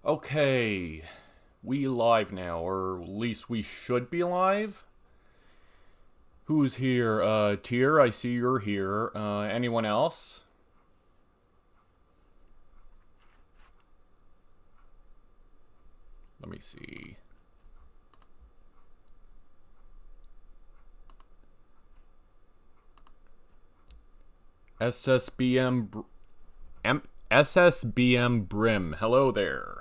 Okay, we live now, or at least we should be live. Who's here? Tier, I see you're here. Anyone else? Let me see. SSBM Brim. Hello there.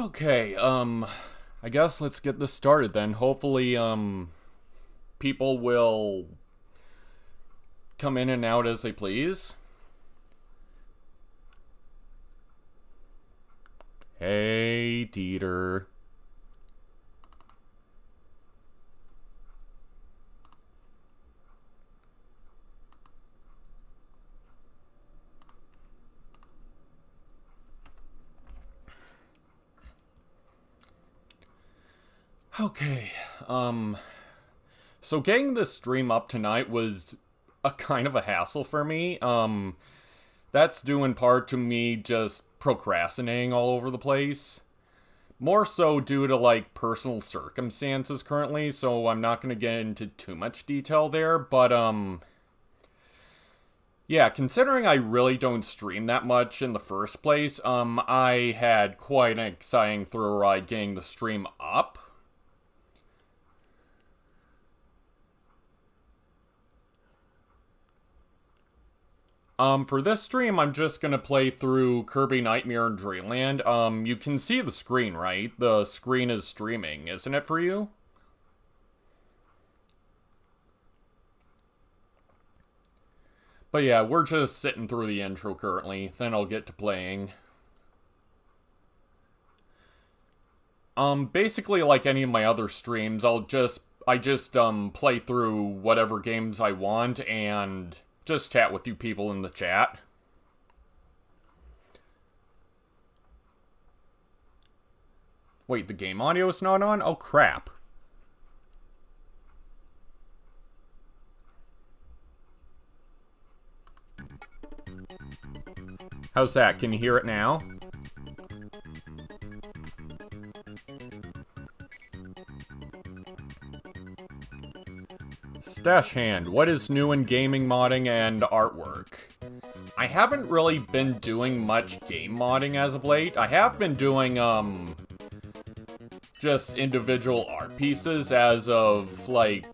Okay, I guess let's get this started then. Hopefully, people will come in and out as they please. Hey, Dieter. Okay, so getting this stream up tonight was a kind of a hassle for me. That's due in part to me just procrastinating all over the place. More so due to, like, personal circumstances currently, so I'm not going to get into too much detail there, but, yeah, considering I really don't stream that much in the first place, I had quite an exciting thrill ride getting the stream up. For this stream, I'm just gonna play through Kirby Nightmare in Dreamland. You can see the screen, right? The screen is streaming, isn't it for you? But yeah, we're just sitting through the intro currently, then I'll get to playing. Basically like any of my other streams, I just play through whatever games I want and just chat with you people in the chat. Wait, the game audio is not on? Oh, crap. How's that? Can you hear it now? Stash Hand, what is new in gaming modding and artwork? I haven't really been doing much game modding as of late. I have been doing, just individual art pieces as of, like,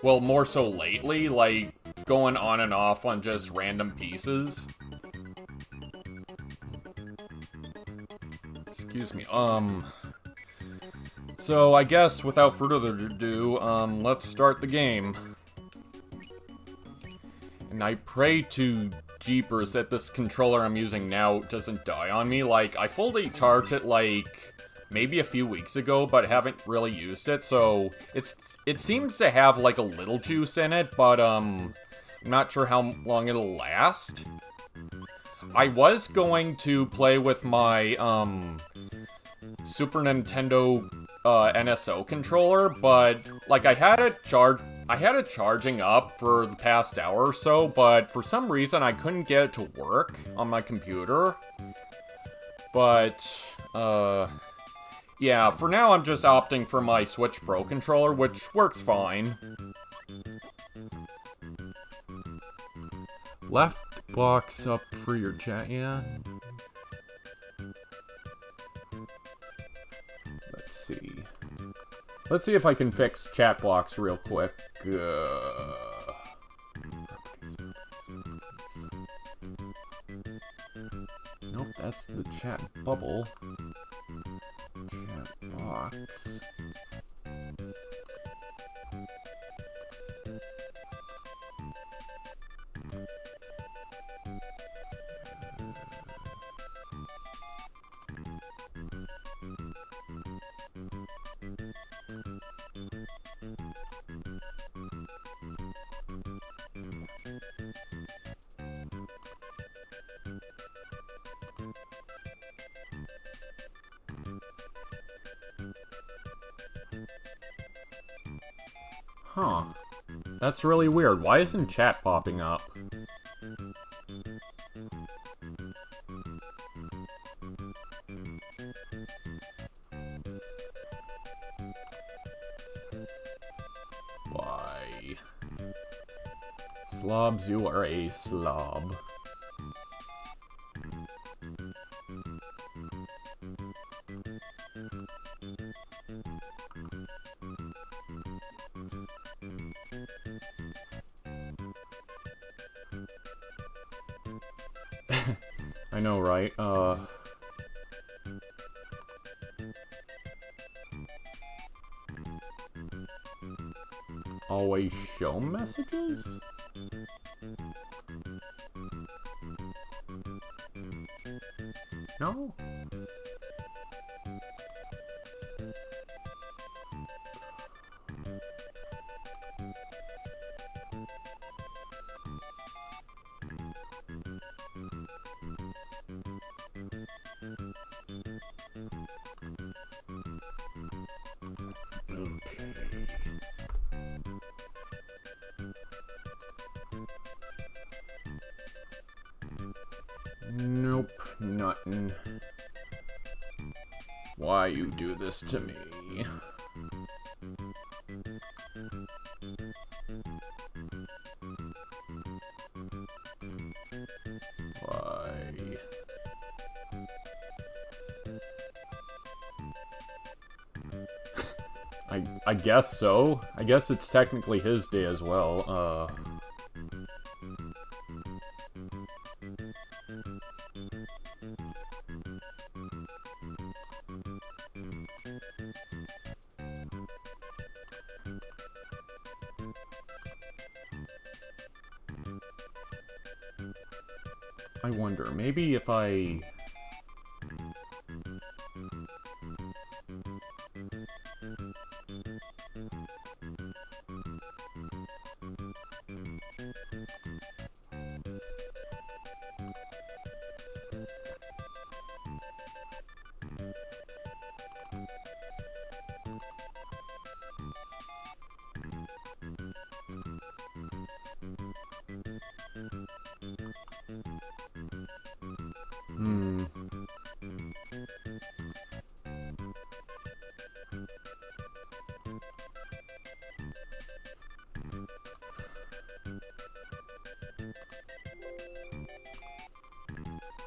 well, more so lately, like, going on and off on just random pieces. Excuse me, So, I guess, without further ado, let's start the game. And I pray to Jeepers that this controller I'm using now doesn't die on me. Like, I fully charged it, like, maybe a few weeks ago, but haven't really used it, so it seems to have, like, a little juice in it, but, I'm not sure how long it'll last. I was going to play with my, Super Nintendo NSO controller, but like I had it charging up for the past hour or so, but for some reason I couldn't get it to work on my computer. But yeah, for now I'm just opting for my Switch Pro controller, which works fine. Left box up for your chat, yeah. Let's see if I can fix chat blocks real quick. Nope, that's the chat bubble. Chat box. Huh. That's really weird. Why isn't chat popping up? Slobs, you are a slob. I know, right? Always show messages? No? Nope, nothing. Why you do this to me? Why? I guess so. I guess it's technically his day as well. I wonder, maybe if I...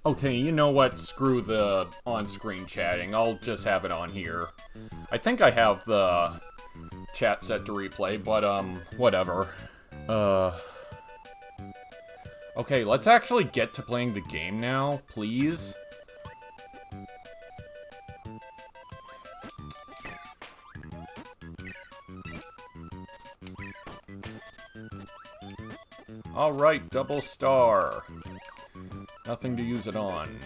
Okay, you know what? Screw the on-screen chatting. I'll just have it on here. I think I have the chat set to replay, but, whatever. Okay, let's actually get to playing the game now, please. Alright, double star. Nothing to use it on.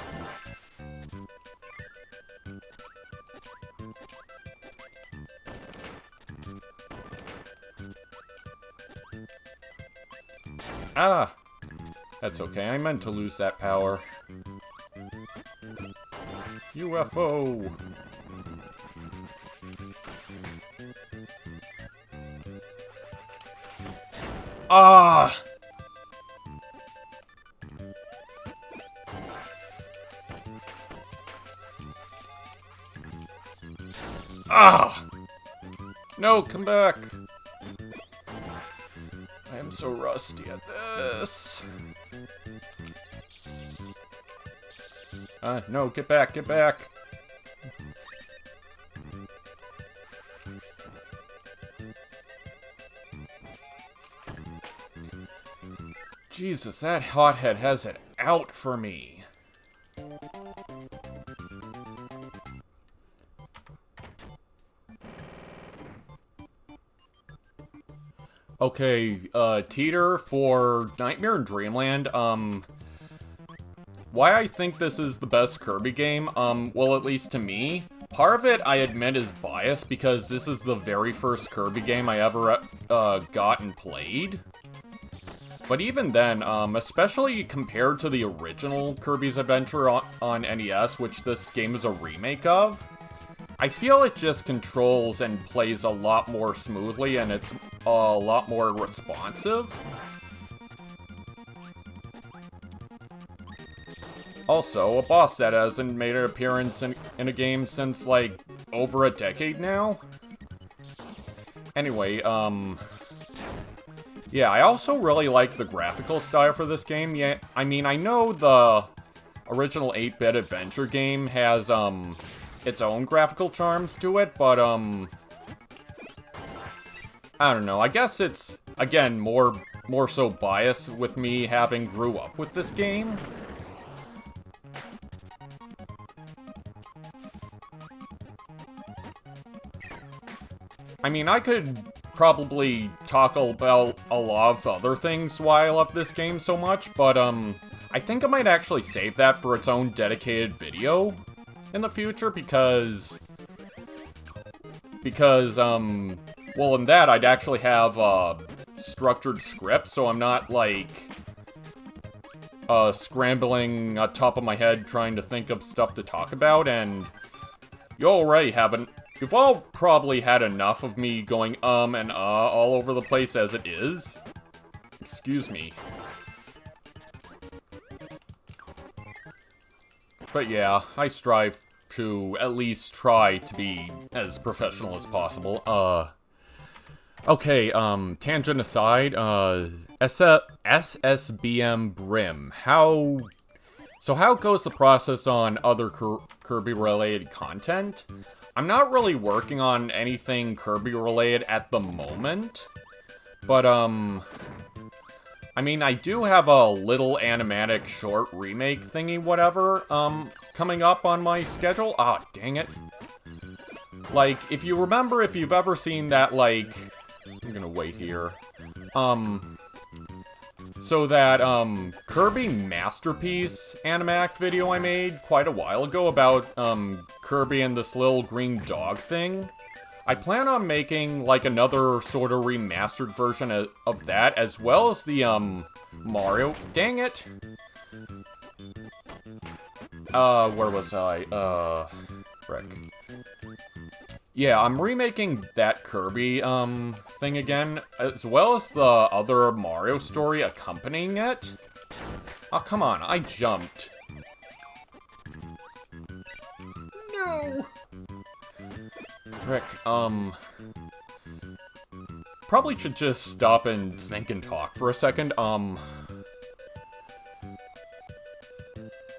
Ah! That's okay, I meant to lose that power. UFO! Ah! Ah! No, come back! I am so rusty at this. No, get back, get back! Jesus, that hothead has it out for me. Okay, Teeter, for Nightmare in Dreamland, why I think this is the best Kirby game, well, at least to me, part of it, I admit, is biased, because this is the very first Kirby game I ever, got and played. But even then, especially compared to the original Kirby's Adventure on NES, which this game is a remake of, I feel it just controls and plays a lot more smoothly, and it's a lot more responsive. Also, a boss that hasn't made an appearance in a game since, like, over a decade now. Anyway, Yeah, I also really like the graphical style for this game. Yeah, I mean, I know the original 8-bit adventure game has, its own graphical charms to it, but, I don't know. I guess it's, again, more so biased with me having grew up with this game. I mean, I could probably talk about a lot of other things why I love this game so much, but, I think I might actually save that for its own dedicated video in the future, because, well, in that, I'd actually have a structured script, so I'm not, like, scrambling on top of my head trying to think of stuff to talk about, and you've all probably had enough of me going and all over the place as it is. Excuse me. But yeah, I strive to at least try to be as professional as possible. Okay, tangent aside, SSBM Brim. How goes the process on other Kirby-related content? I'm not really working on anything Kirby-related at the moment, but, I mean, I do have a little animatic short remake thingy whatever, coming up on my schedule. Ah, dang it. Like, if you remember, if you've ever seen that, like, I'm gonna wait here. So that, Kirby Masterpiece animatic video I made quite a while ago about, Kirby and this little green dog thing. I plan on making, like, another sort of remastered version of that, as well as the, Mario... Dang it! Where was I? Frick. Yeah, I'm remaking that Kirby, thing again, as well as the other Mario story accompanying it. Oh, come on, I jumped. No! Frick, probably should just stop and think and talk for a second,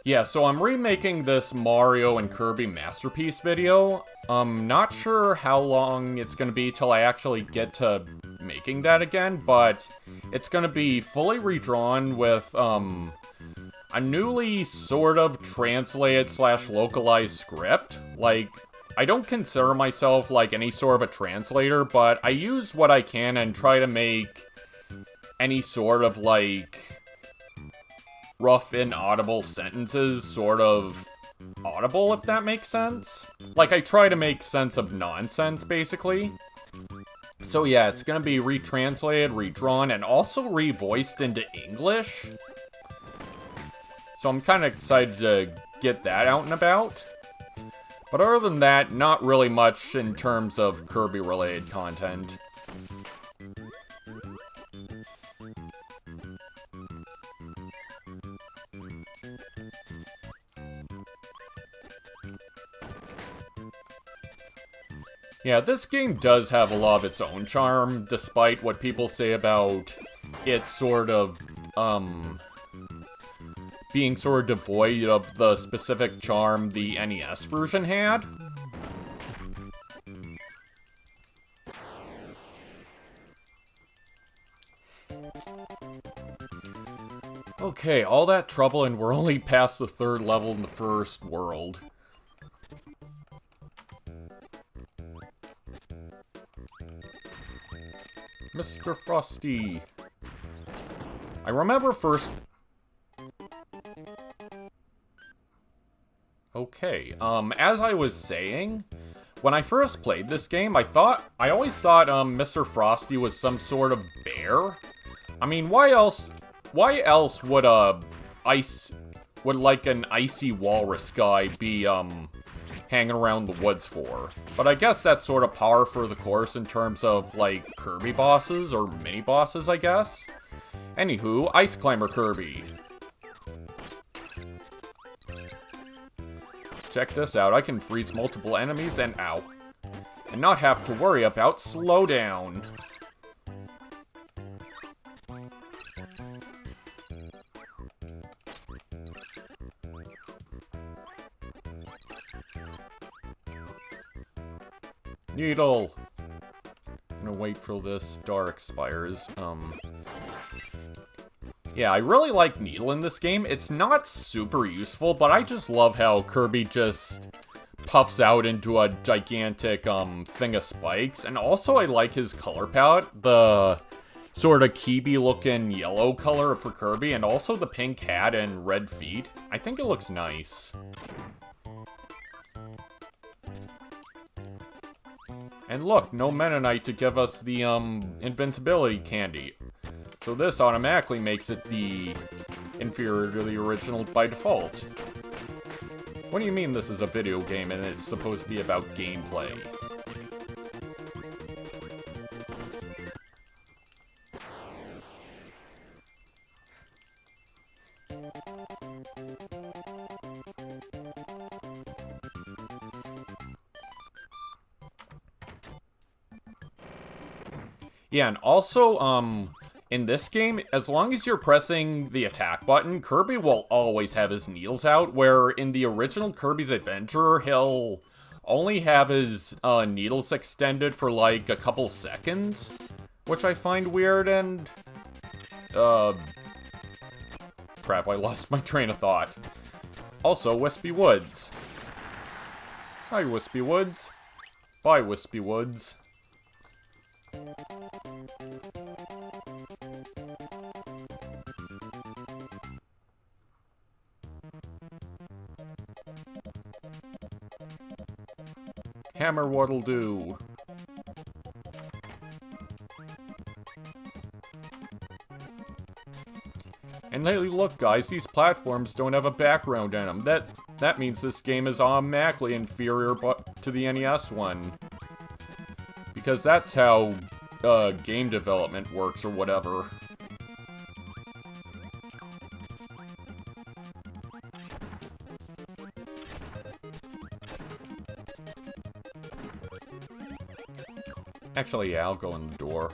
yeah, so I'm remaking this Mario and Kirby Masterpiece video. Not sure how long it's gonna be till I actually get to making that again, but it's gonna be fully redrawn with, a newly sort of translated / localized script. Like, I don't consider myself, like, any sort of a translator, but I use what I can and try to make any sort of, like, rough, inaudible sentences sort of audible, if that makes sense. Like, I try to make sense of nonsense, basically. So yeah, it's gonna be retranslated, redrawn, and also revoiced into English. So I'm kind of excited to get that out and about. But other than that, not really much in terms of Kirby-related content. Yeah, this game does have a lot of its own charm, despite what people say about it sort of, being sort of devoid of the specific charm the NES version had. Okay, all that trouble and we're only past the 3rd level in the first world. Mr. Frosty. I remember first... Okay, as I was saying, when I first played this game, I always thought, Mr. Frosty was some sort of bear. I mean, why else would like an icy walrus guy be, hanging around the woods for? But I guess that's sort of par for the course in terms of, like, Kirby bosses, or mini-bosses, I guess. Anywho, Ice Climber Kirby. Check this out, I can freeze multiple enemies and not have to worry about slowdown. Needle! Gonna wait till this star expires. Yeah, I really like Needle in this game. It's not super useful, but I just love how Kirby just puffs out into a gigantic, thing of spikes. And also I like his color palette. The sort of Kirby-looking yellow color for Kirby, and also the pink hat and red feet. I think it looks nice. And look, no Meta Knight to give us the, invincibility candy. So this automatically makes it the inferior to the original by default. What do you mean this is a video game and it's supposed to be about gameplay? Yeah, and also, in this game, as long as you're pressing the attack button, Kirby will always have his needles out, where in the original Kirby's Adventure, he'll only have his needles extended for like a couple seconds, which I find weird, and crap, I lost my train of thought. Also, Wispy Woods. Hi, Wispy Woods. Bye, Wispy Woods. Hammer what'll do. And hey, look guys, these platforms don't have a background in them. That means this game is automatically inferior to the NES one. Because that's how game development works or whatever. Actually, yeah, I'll go in the door.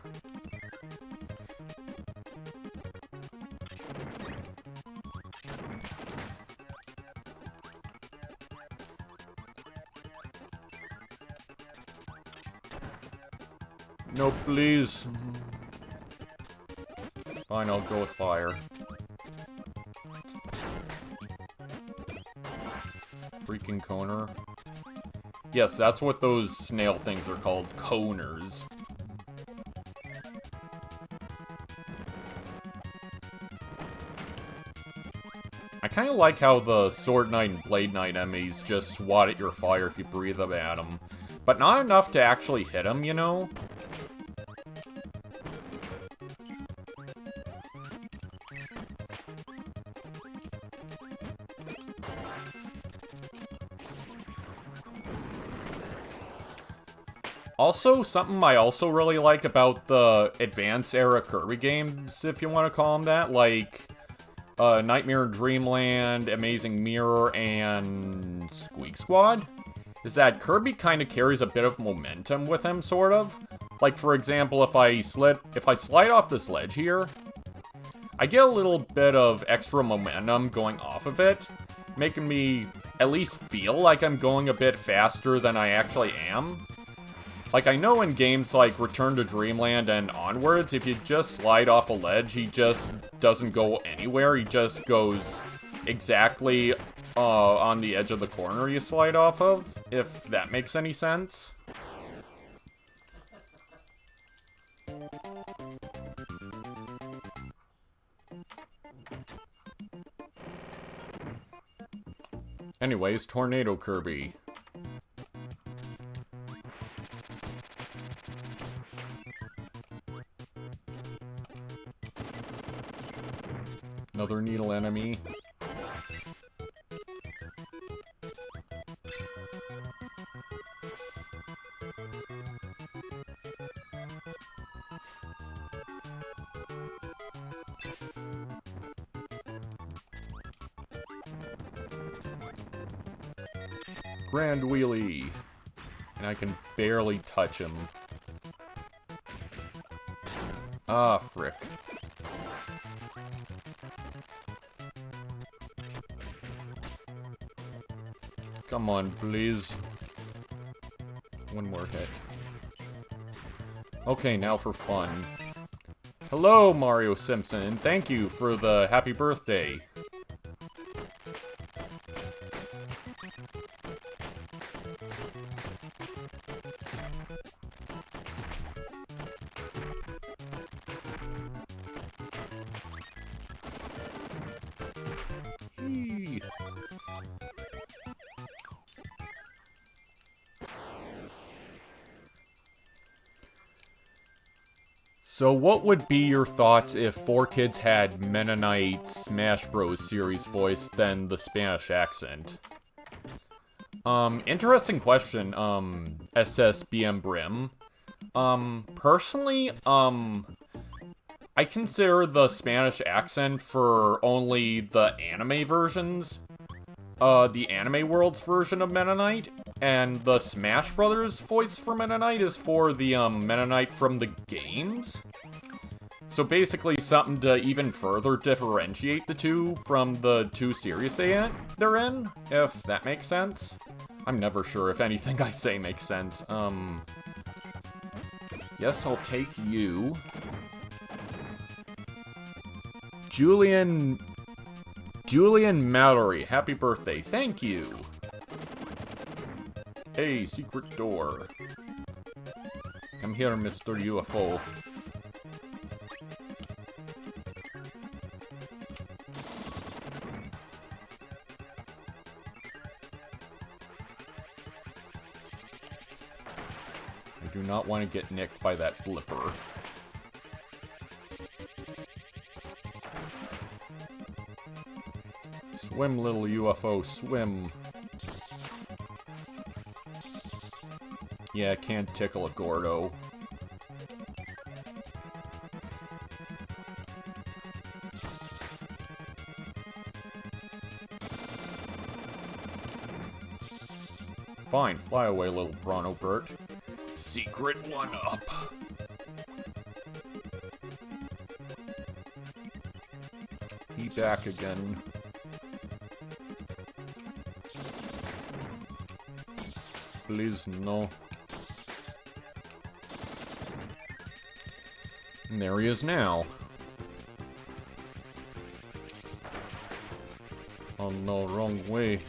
No, please. Fine, I'll go with fire. Freaking coner. Yes, that's what those snail things are called, coners. I kind of like how the Sword Knight and Blade Knight enemies just swat at your fire if you breathe them at them. But not enough to actually hit them, you know? Also, something I also really like about the Advance era Kirby games, if you want to call them that, like Nightmare in Dreamland, Amazing Mirror, and Squeak Squad, is that Kirby kind of carries a bit of momentum with him, sort of. Like, for example, if I slide off this ledge here, I get a little bit of extra momentum going off of it, making me at least feel like I'm going a bit faster than I actually am. Like, I know in games like Return to Dreamland and onwards, if you just slide off a ledge, he just doesn't go anywhere. He just goes exactly on the edge of the corner you slide off of, if that makes any sense. Anyways, Tornado Kirby. Another needle enemy. Grand wheelie. And I can barely touch him. Ah, frick. Come on, please. One more hit. Okay, now for fun. Hello, Mario Simpson, and thank you for the happy birthday. Eee. So what would be your thoughts if 4Kids had Mennonite Smash Bros. Series voice than the Spanish accent? Interesting question, SSBM Brim. Personally, I consider the Spanish accent for only the anime versions, the Anime World's version of Mennonite, and the Smash Brothers voice for Mennonite is for the, Mennonite from the games. So basically something to even further differentiate the two from the two series they're in, if that makes sense. I'm never sure if anything I say makes sense. Yes, I'll take you. Julian Mallory, happy birthday. Thank you. Hey, secret door. Come here, Mr. UFO. I do not want to get nicked by that blipper. Swim, little UFO, swim. Yeah, can't tickle a Gordo. Fine, fly away, little Bronto Bert. Secret one-up. He back again. Please, no. And there he is now. Oh no, wrong way.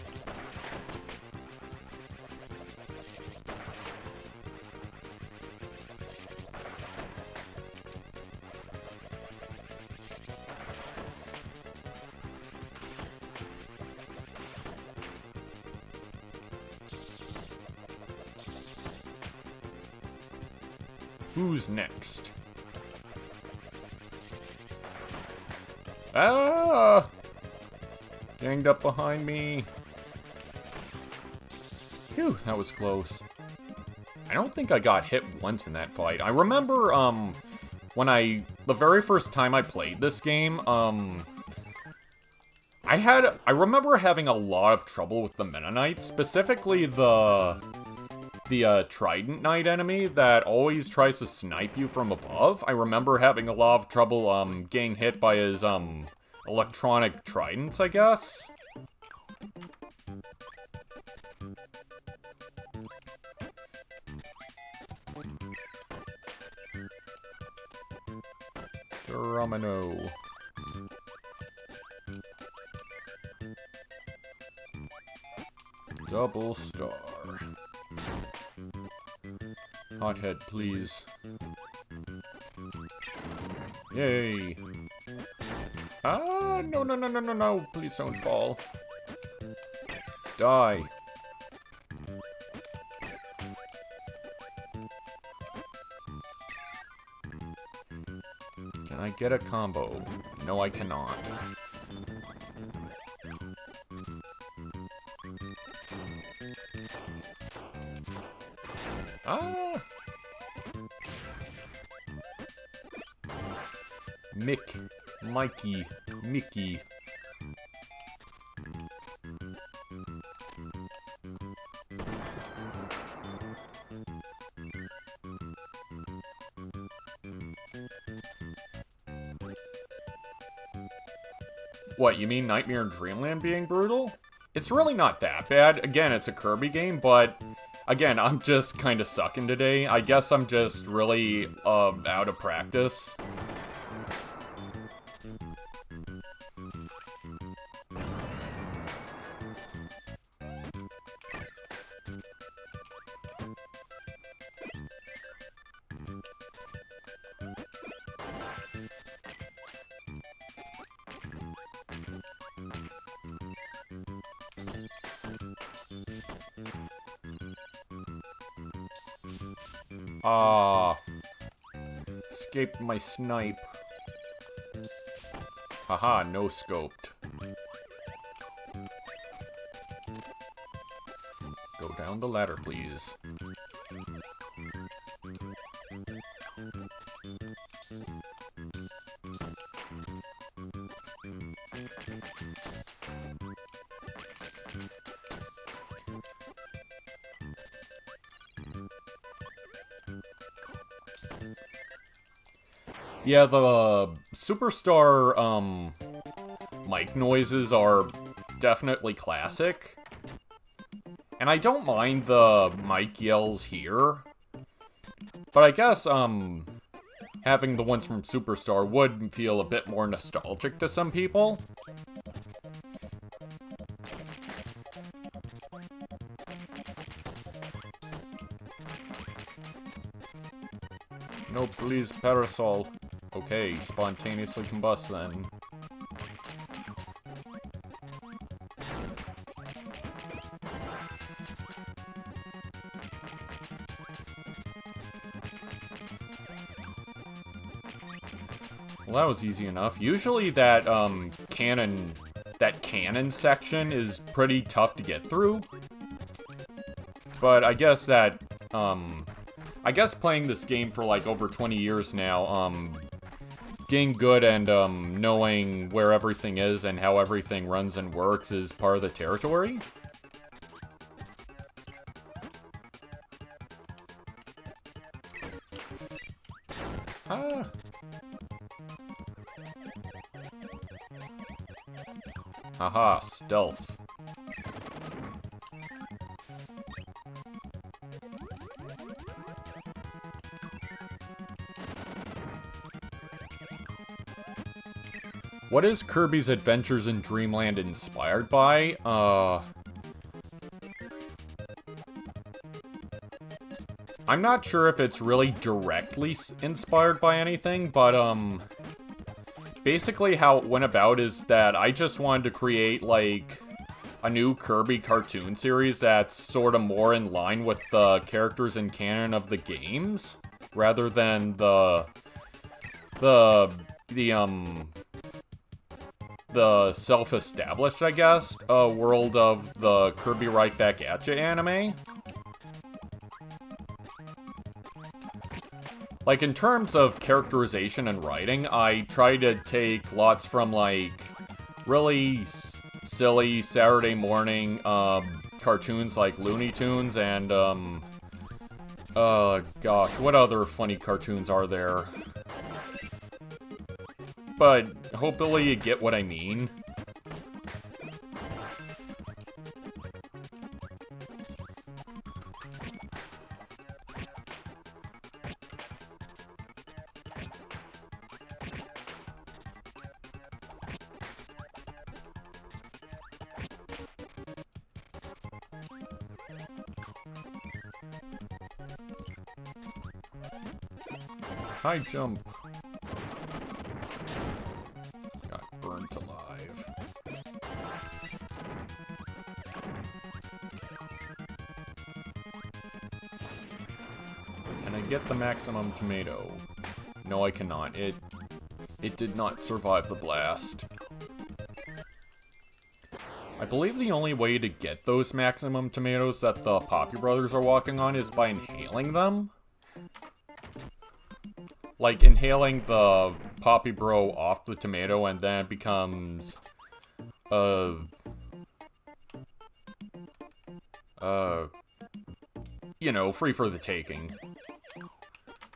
Who's next? Ah! Ganged up behind me. Phew, that was close. I don't think I got hit once in that fight. I remember, the very first time I played this game, I remember having a lot of trouble with the Mennonites, specifically the Trident Knight enemy that always tries to snipe you from above. I remember having a lot of trouble, getting hit by his, electronic tridents, I guess? Domino. Double star. Hothead, please. Yay. Ah, no, no, no, no, no, no. Please don't fall. Die. Can I get a combo? No, I cannot. Ah! Mikey, Mickey. What, you mean Nightmare in Dreamland being brutal? It's really not that bad. Again, it's a Kirby game, but Again, I'm just kind of sucking today. I guess I'm just really, out of practice. Ah, escaped my snipe. Haha, no scoped. Go down the ladder, please. Yeah, the Superstar, mic noises are definitely classic. And I don't mind the mic yells here. But I guess, having the ones from Superstar would feel a bit more nostalgic to some people. No, please, parasol. Okay, spontaneously combust then. Well, that was easy enough. Usually that, cannon section is pretty tough to get through. But I guess that, I guess playing this game for, like, over 20 years now, getting good and, knowing where everything is and how everything runs and works is part of the territory. Ah. Haha, stealth. What is Kirby's Adventures in Dreamland inspired by? I'm not sure if it's really directly inspired by anything, but, basically how it went about is that I just wanted to create, like, a new Kirby cartoon series that's sort of more in line with the characters and canon of the games, rather than the self-established, I guess, world of the Kirby Right Back Atcha anime. Like, in terms of characterization and writing, I try to take lots from, like, really silly Saturday morning, cartoons like Looney Tunes and, gosh, what other funny cartoons are there? But hopefully you get what I mean. High jump. Got burnt alive. Can I get the maximum tomato? No, I cannot. It did not survive the blast. I believe the only way to get those maximum tomatoes that the Poppy Brothers are walking on is by inhaling them. Like, inhaling the Poppy Bro off the tomato, and then it becomes, you know, free for the taking.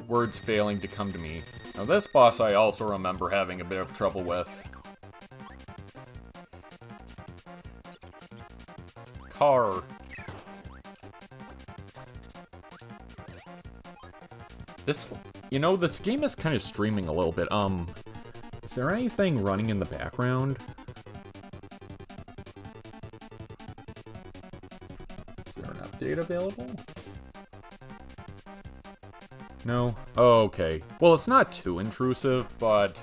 Words failing to come to me. Now, this boss I also remember having a bit of trouble with. Car. This, you know, this game is kind of streaming a little bit. Is there anything running in the background? Is there an update available? No? Oh, okay. Well, it's not too intrusive, but...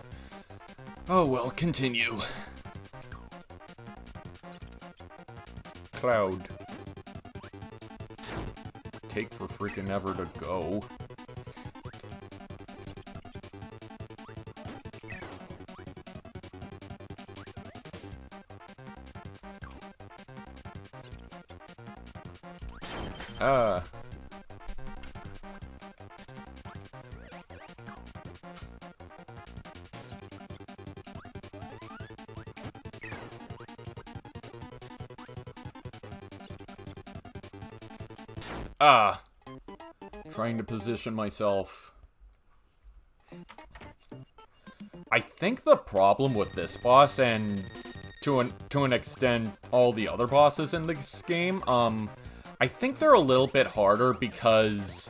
Oh, well, continue. Cloud. Take for freaking ever to go. Trying to position myself. I think the problem with this boss, and to an extent all the other bosses in this game, I think they're a little bit harder because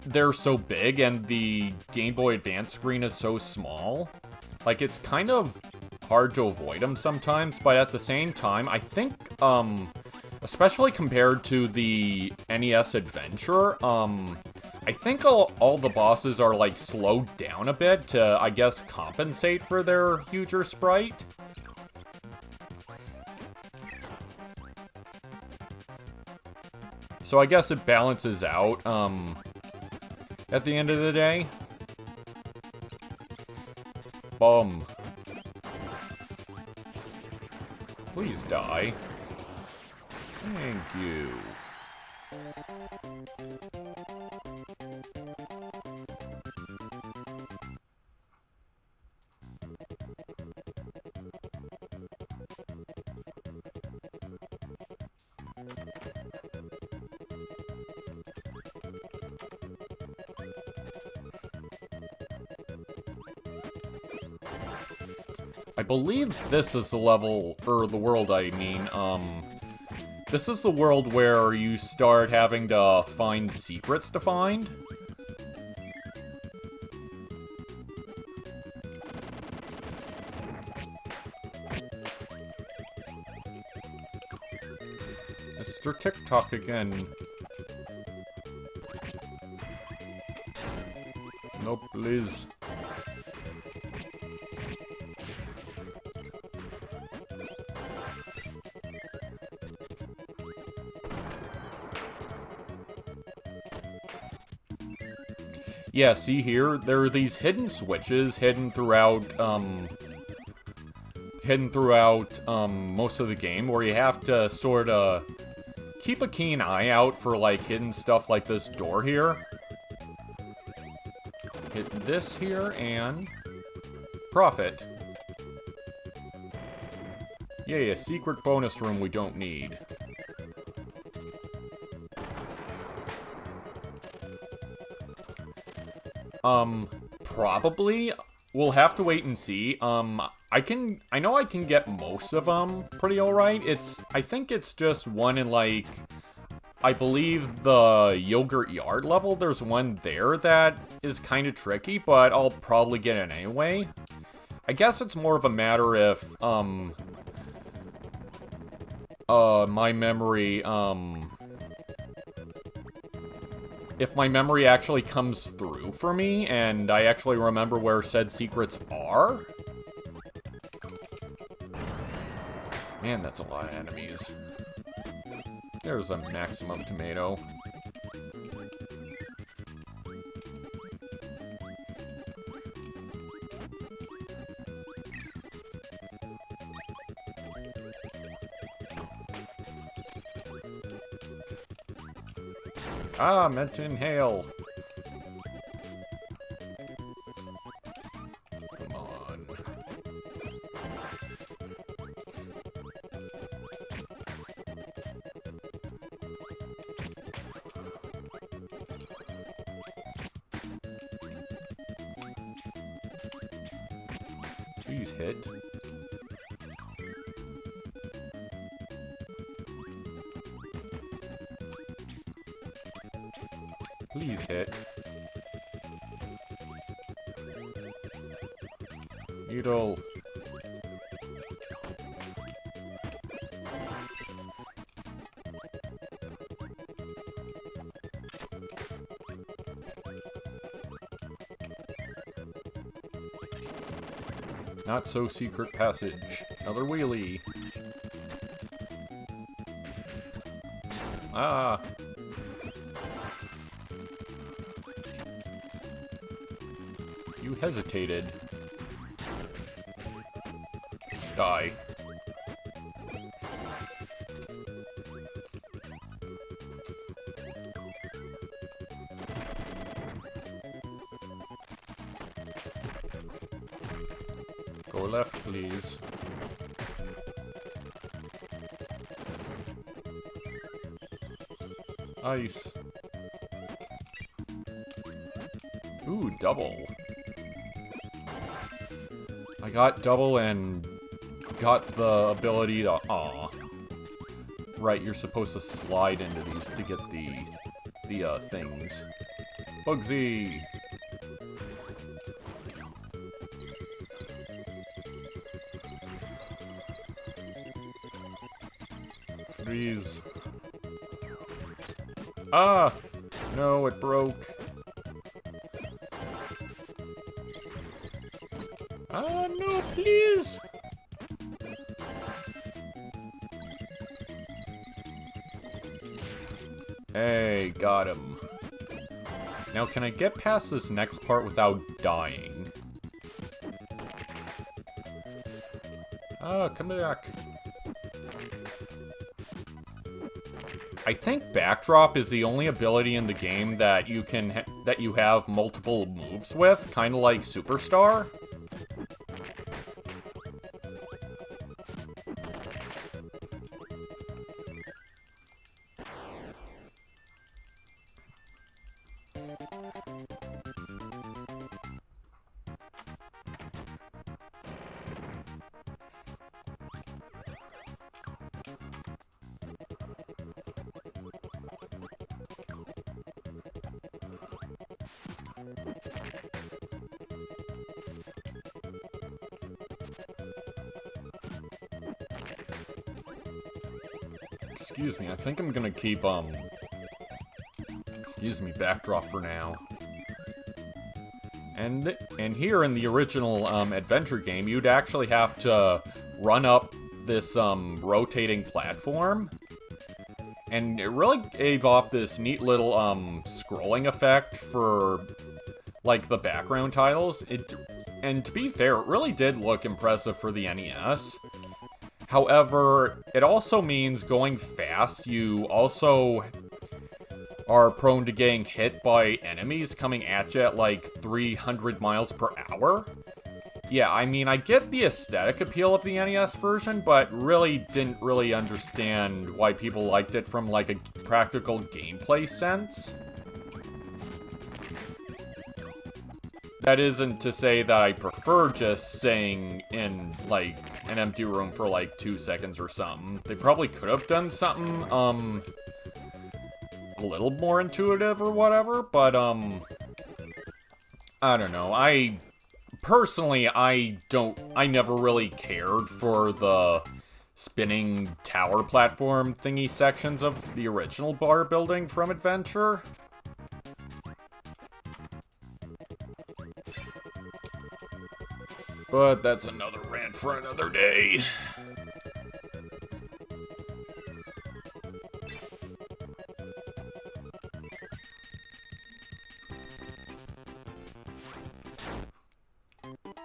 they're so big and the Game Boy Advance screen is so small. Like, it's kind of hard to avoid them sometimes, but at the same time, I think, especially compared to the NES Adventure, I think all the bosses are, like, slowed down a bit to, I guess, compensate for their huger sprite. So I guess it balances out, at the end of the day. Bum. Please die. Thank you. I believe this is the level, or the world I mean, this is the world where you start having to find secrets to find. Mr. TikTok again. Nope, Liz. Yeah, see here? There are these hidden switches hidden throughout most of the game where you have to sort of keep a keen eye out for, like, hidden stuff like this door here. Hit this here, and... profit. Yay, a secret bonus room we don't need. Probably. We'll have to wait and see. I know I can get most of them pretty alright. I think it's just one in, like, I believe the Yogurt Yard level. There's one there that is kind of tricky, but I'll probably get it anyway. I guess it's more of a matter if, my memory, if my memory actually comes through for me, and I actually remember where said secrets are. Man, that's a lot of enemies. There's a maximum tomato. Ah, meant to inhale. Come on. Please hit. Please hit. Needle. Not so secret passage. Another wheelie. Ah. You hesitated. Die. Go left, please. Ice. Ooh, double. I got double and got the ability to... Aw. Right, you're supposed to slide into these to get the things. Bugsy! Freeze. Ah! No, it broke. Ah, no, please! Hey, got him. Now, can I get past this next part without dying? Ah, come back. I think Backdrop is the only ability in the game that you can that you have multiple moves with, kind of like Superstar. Excuse me, I think I'm gonna keep, excuse me, Backdrop for now. And here in the original, adventure game, you'd actually have to run up this, rotating platform. And it really gave off this neat little, scrolling effect for, like, the background titles. And to be fair, it really did look impressive for the NES. However, it also means going fast, you also are prone to getting hit by enemies coming at you at like 300 miles per hour. Yeah, I mean, I get the aesthetic appeal of the NES version, but really didn't really understand why people liked it from like a practical gameplay sense. That isn't to say that I prefer just staying in, like, an empty room for, like, 2 seconds or something. They probably could have done something, a little more intuitive or whatever, but, I don't know. Personally, I never really cared for the spinning tower platform thingy sections of the original bar building from Adventure. But that's another rant for another day.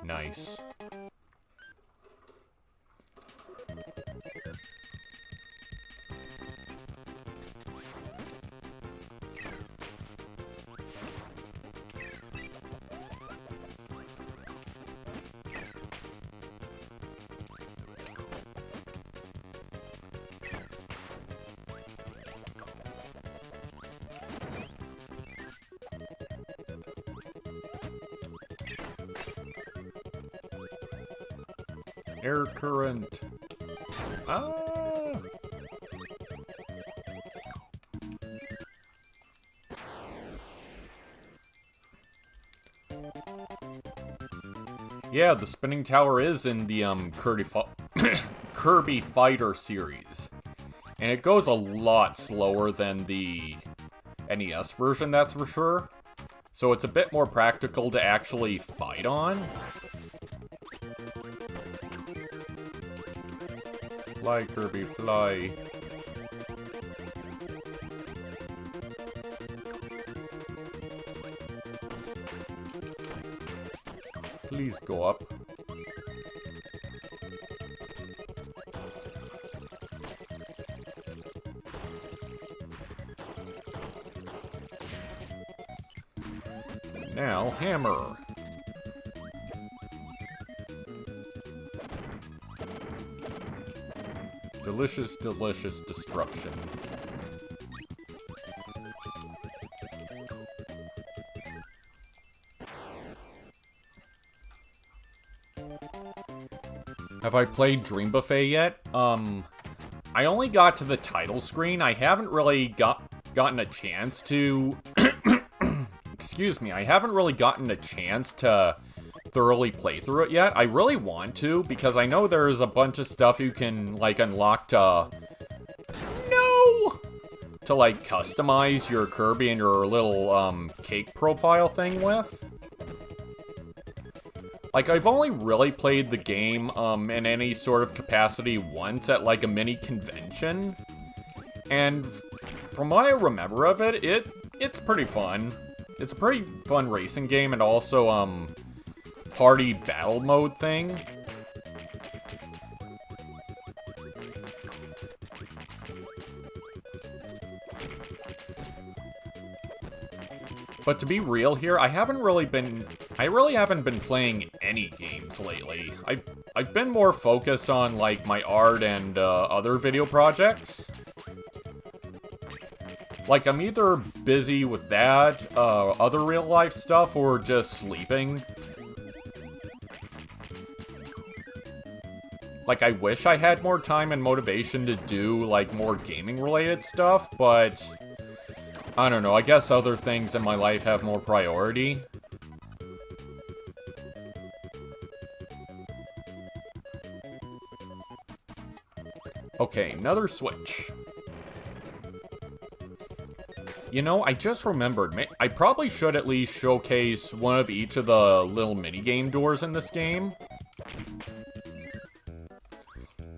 Nice. Air current. Ah! Yeah, the spinning tower is in the Kirby Fighter series. And it goes a lot slower than the NES version, that's for sure. So it's a bit more practical to actually fight on. Fly, Kirby, fly. Please go up. Now, hammer. Delicious, delicious destruction. Have I played Dream Buffet yet? I only got to the title screen. I haven't really gotten a chance to... Excuse me, I haven't really gotten a chance to thoroughly play through it yet. I really want to, because I know there's a bunch of stuff you can, like, unlock to... No! To, like, customize your Kirby and your little, cake profile thing with. Like, I've only really played the game, in any sort of capacity once at, like, a mini convention. And from what I remember of it, it's pretty fun. It's a pretty fun racing game and also, party battle mode thing. But to be real here, I really haven't been playing any games lately. I've been more focused on, like, my art and, other video projects. Like, I'm either busy with that, other real-life stuff, or just sleeping. Like, I wish I had more time and motivation to do, like, more gaming-related stuff, but... I don't know, I guess other things in my life have more priority. Okay, another switch. You know, I just remembered, I probably should at least showcase one of each of the little minigame doors in this game.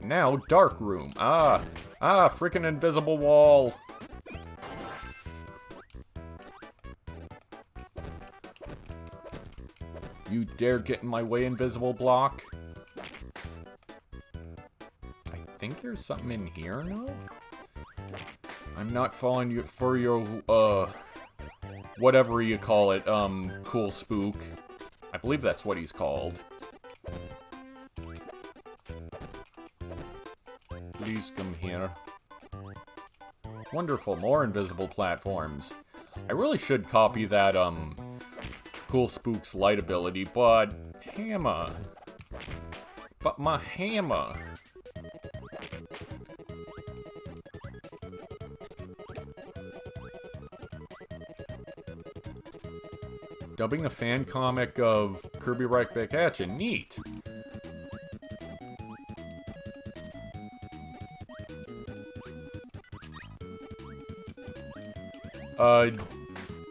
Now, dark room. Frickin' invisible wall. You dare get in my way, invisible block? I think there's something in here, no? I'm not falling you for your, whatever you call it, cool spook. I believe that's what he's called. Please come here. Wonderful, more invisible platforms. I really should copy that, Cool Spook's light ability, but... Hammer. But my hammer. Dubbing a fan comic of Kirby right back at ya. Neat.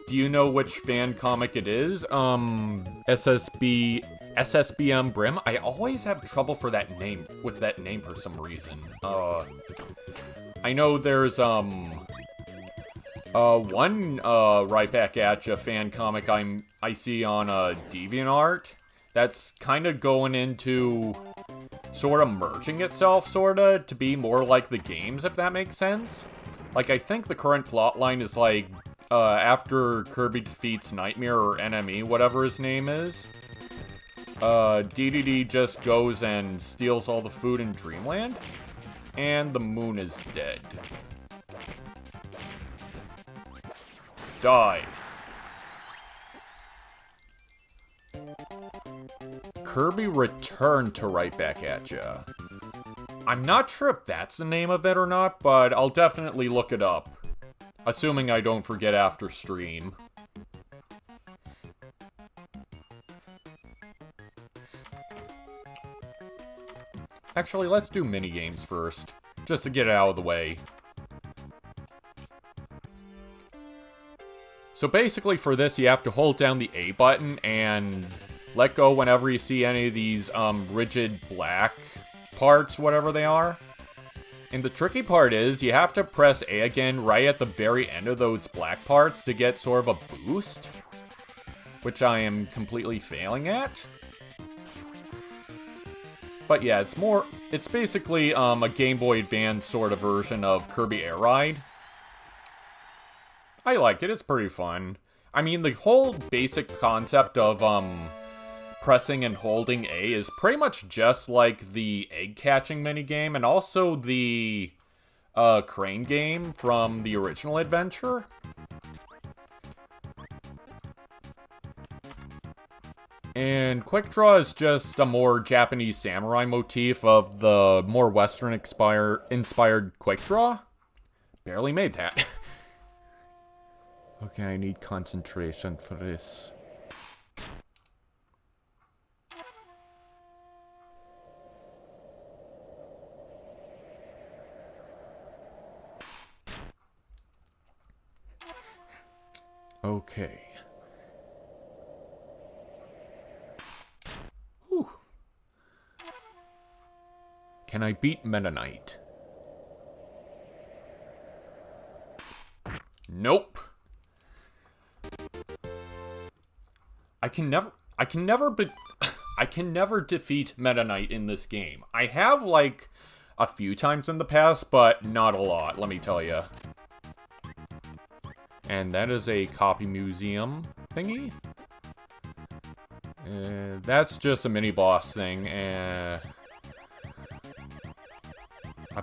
Do you know which fan comic it is? SSBM Brim? I always have trouble with that name for some reason. I know there's, one, Right Back At Ya fan comic I see on, DeviantArt that's kind of going into sort of merging itself, sorta, to be more like the games, if that makes sense. Like, I think the current plotline is, like, after Kirby defeats Nightmare or NME, whatever his name is, DDD just goes and steals all the food in Dreamland, and the moon is dead. Die. Kirby returned to Right Back At Ya. I'm not sure if that's the name of it or not, but I'll definitely look it up. Assuming I don't forget after stream. Actually, let's do mini-games first, just to get it out of the way. So basically for this, you have to hold down the A button and let go whenever you see any of these rigid black parts, whatever they are. And the tricky part is, you have to press A again right at the very end of those black parts to get sort of a boost, which I am completely failing at. But yeah, it's basically a Game Boy Advance sort of version of Kirby Air Ride. I like it, it's pretty fun. I mean, the whole basic concept of pressing and holding A is pretty much just like the egg catching minigame, and also the crane game from the original adventure. And Quick Draw is just a more Japanese samurai motif of the more Western inspired Quick Draw. Barely made that. Okay, I need concentration for this. Okay. Whew. Can I beat Meta Knight? Nope. I can never defeat Meta Knight in this game. I have, like, a few times in the past, but not a lot, let me tell you. And that is a copy museum thingy. That's just a mini-boss thing. I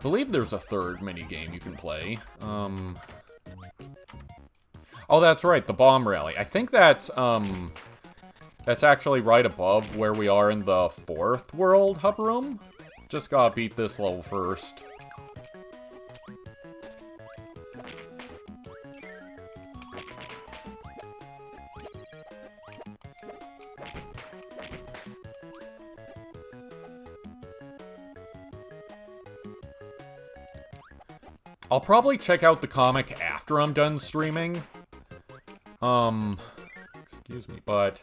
believe there's a third mini-game you can play. Oh, that's right, the bomb rally. I think that's actually right above where we are in the 4th world hub room. Just gotta beat this level first. I'll probably check out the comic after I'm done streaming. Excuse me, but...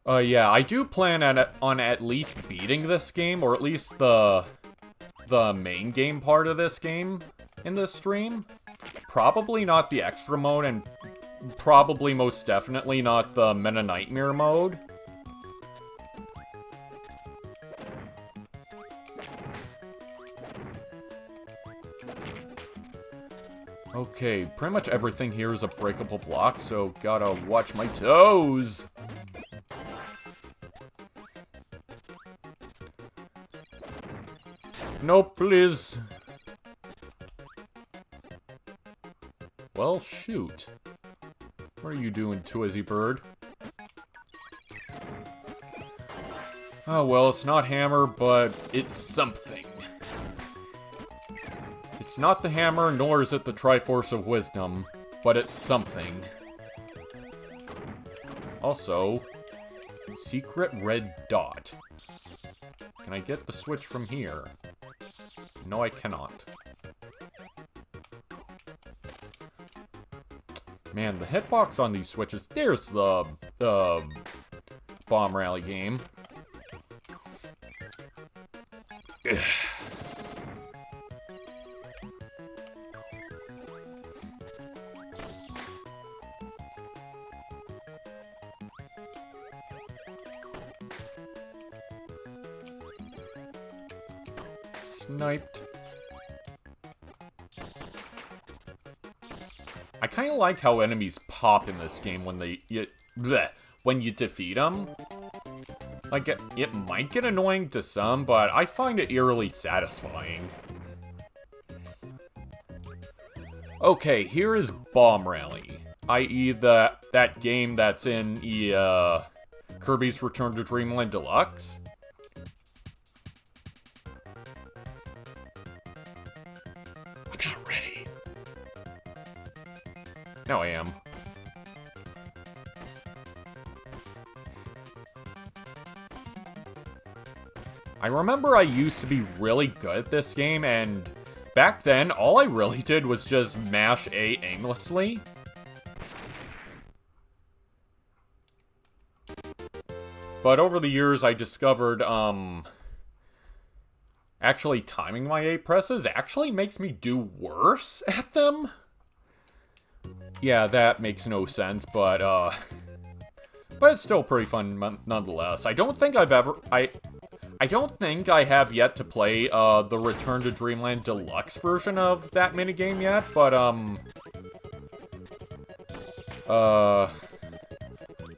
yeah, I do plan on at least beating this game, or at least the main game part of this game in this stream. Probably not the extra mode, and probably most definitely not the Meta Nightmare mode. Okay, pretty much everything here is a breakable block, so gotta watch my toes! No, please! Well, shoot. What are you doing, Twizy Bird? Oh, well, it's not hammer, but it's something. It's not the hammer, nor is it the Triforce of Wisdom, but it's something. Also, secret red dot. Can I get the switch from here? No, I cannot. Man, the hitbox on these switches, there's the bomb rally game. Ugh. Sniped. I kind of like how enemies pop in this game when when you defeat them. Like, it might get annoying to some, but I find it eerily satisfying. Okay, here is Bomb Rally, i.e. that game that's in Kirby's Return to Dreamland Deluxe. I'm not ready. Now I am. I remember I used to be really good at this game, and back then, all I really did was just mash A aimlessly. But over the years, I discovered, actually timing my A presses actually makes me do worse at them. Yeah, that makes no sense, but it's still pretty fun nonetheless. I don't think I've ever, I don't think I have yet to play, the Return to Dreamland Deluxe version of that minigame yet, but,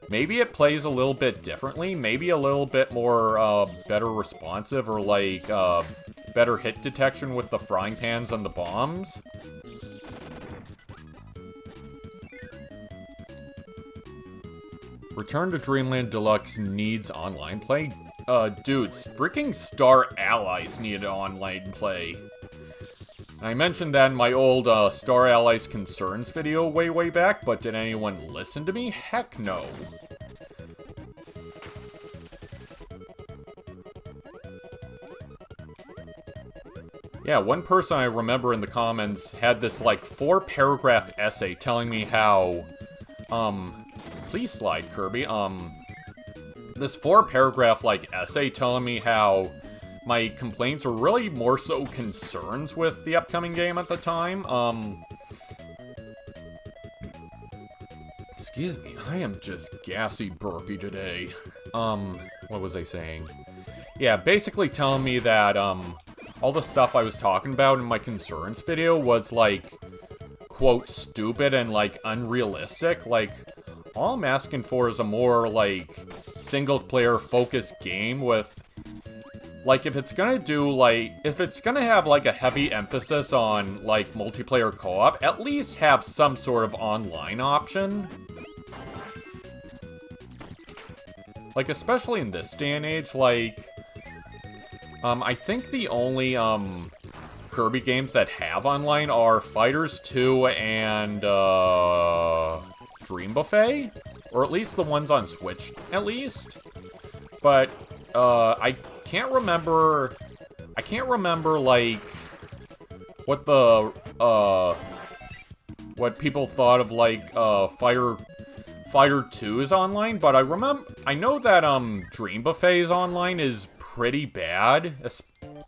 maybe it plays a little bit differently, maybe a little bit more, better responsive, or, like, better hit detection with the frying pans and the bombs. Return to Dreamland Deluxe needs online play? Dudes, freaking Star Allies needed online play. I mentioned that in my old, Star Allies Concerns video way back, but did anyone listen to me? Heck no. Yeah, one person I remember in the comments had this, like, 4-paragraph essay telling me how, please slide, Kirby, this 4-paragraph, like, essay telling me how my complaints were really more so concerns with the upcoming game at the time, excuse me, I am just gassy burpy today. What was I saying? Yeah, basically telling me that, all the stuff I was talking about in my concerns video was, like, quote, stupid and, like, unrealistic. Like, all I'm asking for is a more, like, single-player focused game with, like, if it's gonna do, like, if it's gonna have, like, a heavy emphasis on, like, multiplayer co-op, at least have some sort of online option. Like, especially in this day and age, like, I think the only, Kirby games that have online are Fighters 2 and, Dream Buffet? Or at least the ones on Switch, at least. But, I can't remember, like, what the, what people thought of, like, Fighter 2 is online, but I know that, Dream Buffet's online is pretty bad,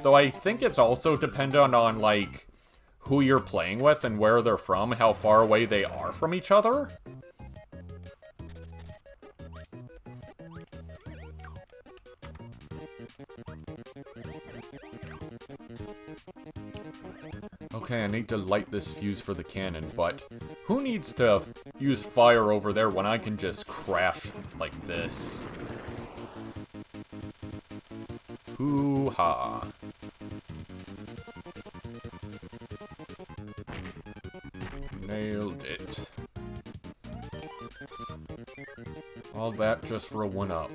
though I think it's also dependent on, like, who you're playing with and where they're from, how far away they are from each other. Okay, I need to light this fuse for the cannon, but who needs to use fire over there when I can just crash like this? Hoo-ha. Nailed it. All that just for a 1-up.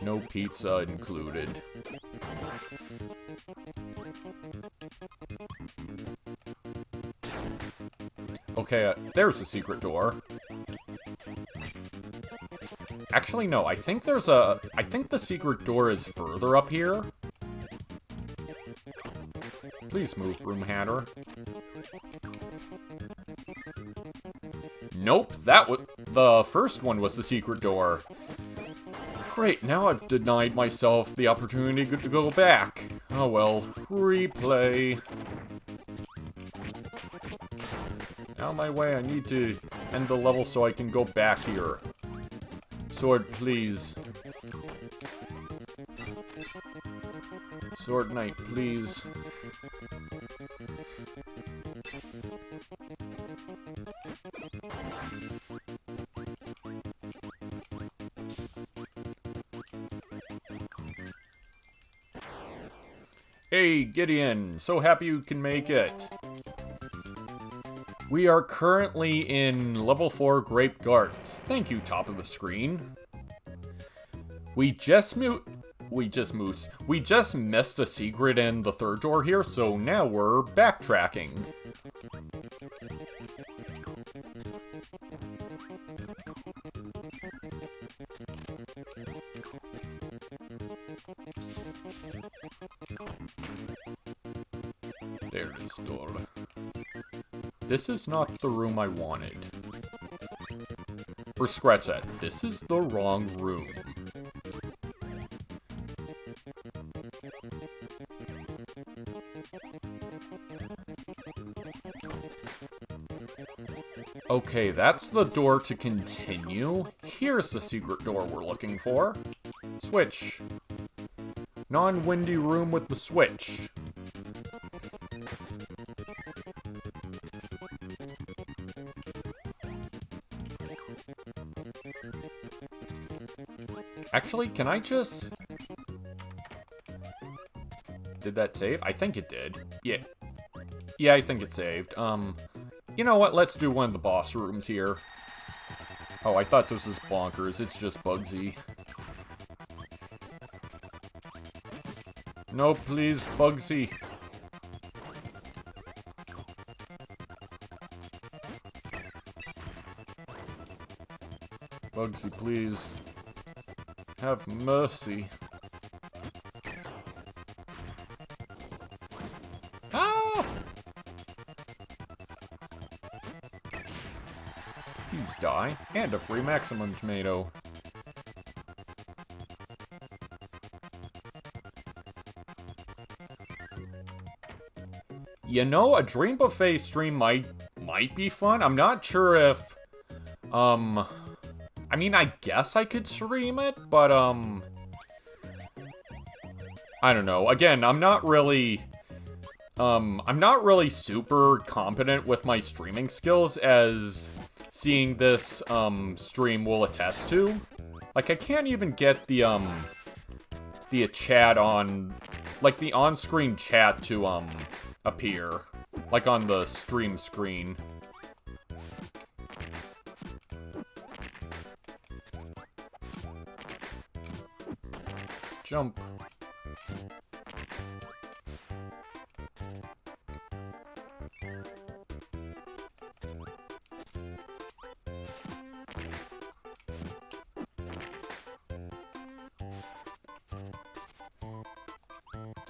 No pizza included. Okay, there's a secret door. Actually, no, I think the secret door is further up here. Please move, Broom Hatter. Nope, the first one was the secret door. Great, now I've denied myself the opportunity to go back. Oh well, replay. Out of my way, I need to end the level so I can go back here. Sword, please. Sword Knight, please. Hey, Gideon! So happy you can make it! We are currently in level 4 Grape Gardens. Thank you, top of the screen. We just missed a secret in the third door here, so now we're backtracking. This is not the room I wanted. Or scratch that. This is the wrong room. Okay, that's the door to continue. Here's the secret door we're looking for. Switch. Non-windy room with the switch. Actually, can I just... Did that save? I think it did. Yeah. Yeah, I think it saved. You know what? Let's do one of the boss rooms here. Oh, I thought this was bonkers. It's just Bugsy. No, please, Bugsy. Bugsy, please. Have mercy. Ah! Please die. And a free maximum tomato. You know, a Dream Buffet stream might be fun. I'm not sure if, I mean, I guess I could stream it, but, I don't know. Again, I'm not really super competent with my streaming skills, as seeing this, stream will attest to. Like, I can't even get the chat on, like, the on-screen chat to, appear. Like, on the stream screen. Jump.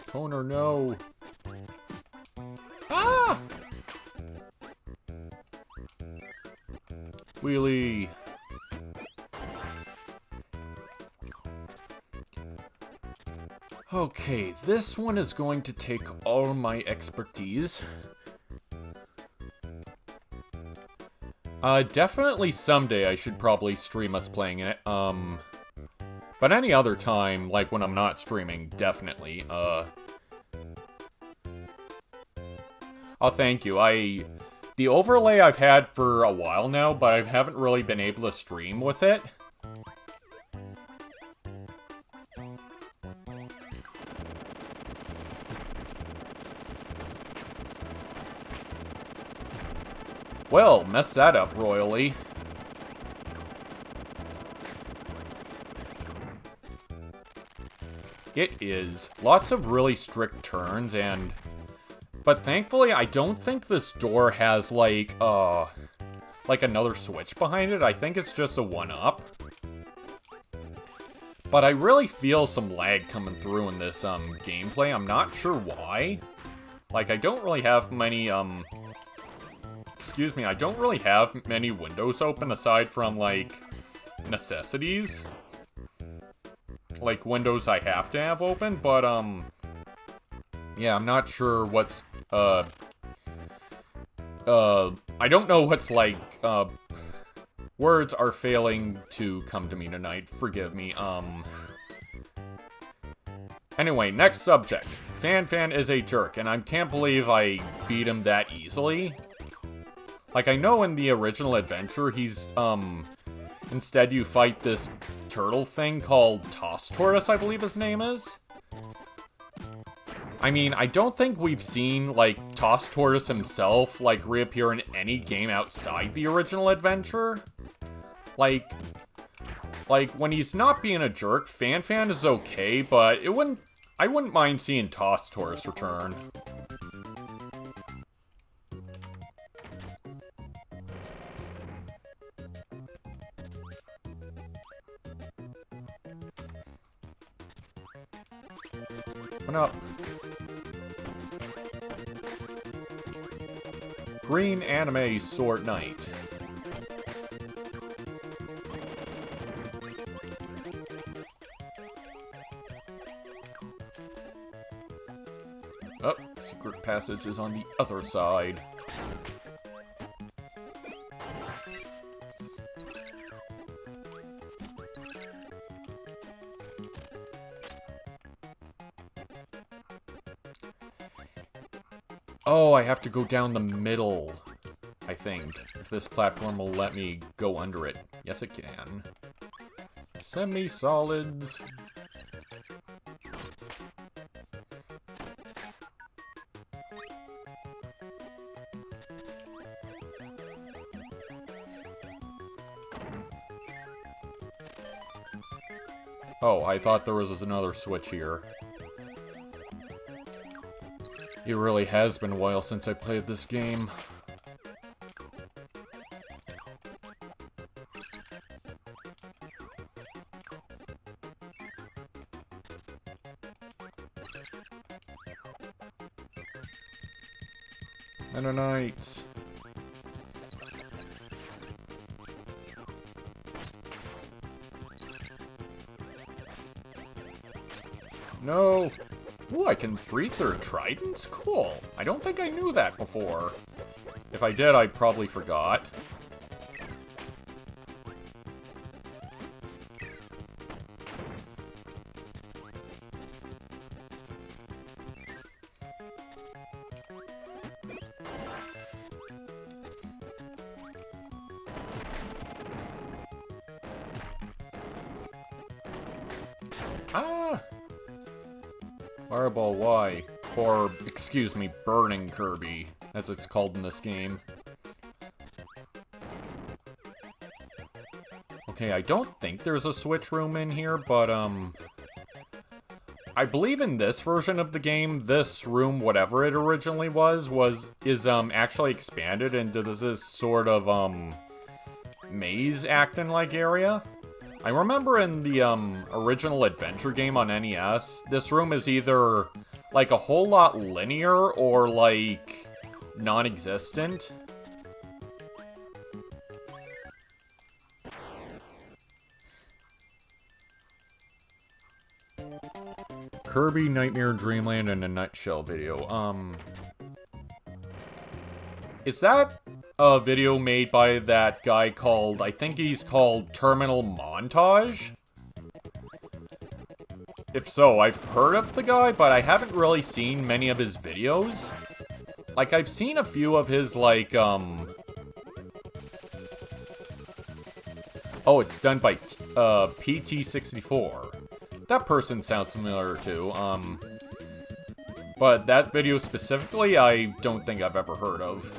Toner, no. Ah! Wheelie. Okay, this one is going to take all my expertise. Definitely someday I should probably stream us playing it, but any other time, like when I'm not streaming, definitely, Oh, thank you. The overlay I've had for a while now, but I haven't really been able to stream with it. Well, messed that up royally. It is. Lots of really strict turns, but thankfully, I don't think this door has, like another switch behind it. I think it's just a one-up. But I really feel some lag coming through in this, gameplay. I'm not sure why. Like, I don't really have many, excuse me, I don't really have many windows open aside from, like, necessities. Like, windows I have to have open, but, yeah, I'm not sure what's, I don't know what's, like, words are failing to come to me tonight, forgive me, Anyway, next subject. Fan is a jerk, and I can't believe I beat him that easily. Like, I know in the original adventure, he's, instead you fight this turtle thing called Toss Tortoise, I believe his name is. I mean, I don't think we've seen, like, Toss Tortoise himself, like, reappear in any game outside the original adventure. Like, when he's not being a jerk, Fan is okay, but I wouldn't mind seeing Toss Tortoise return. Open up. Green Anime Sword Knight. Oh, secret passage is on the other side. Oh, I have to go down the middle, I think. If this platform will let me go under it. Yes, it can. Semi-solids. Oh, I thought there was another switch here. It really has been a while since I played this game. Mennonites. No! Ooh, I can freeze their tridents? Cool. I don't think I knew that before. If I did, I probably forgot. Ah! Fireball Y. Or, excuse me, Burning Kirby, as it's called in this game. Okay, I don't think there's a switch room in here, but, I believe in this version of the game, this room, whatever it originally is actually expanded into this sort of, maze acting-like area. I remember in the, original adventure game on NES, this room is either, like, a whole lot linear or, like, non-existent. Kirby Nightmare Dreamland in a Nutshell video. Is that a video made by that guy called, I think he's called Terminal Montage? If so, I've heard of the guy, but I haven't really seen many of his videos. Like, I've seen a few of his, like, Oh, it's done by, PT64. That person sounds familiar, too. But that video specifically, I don't think I've ever heard of.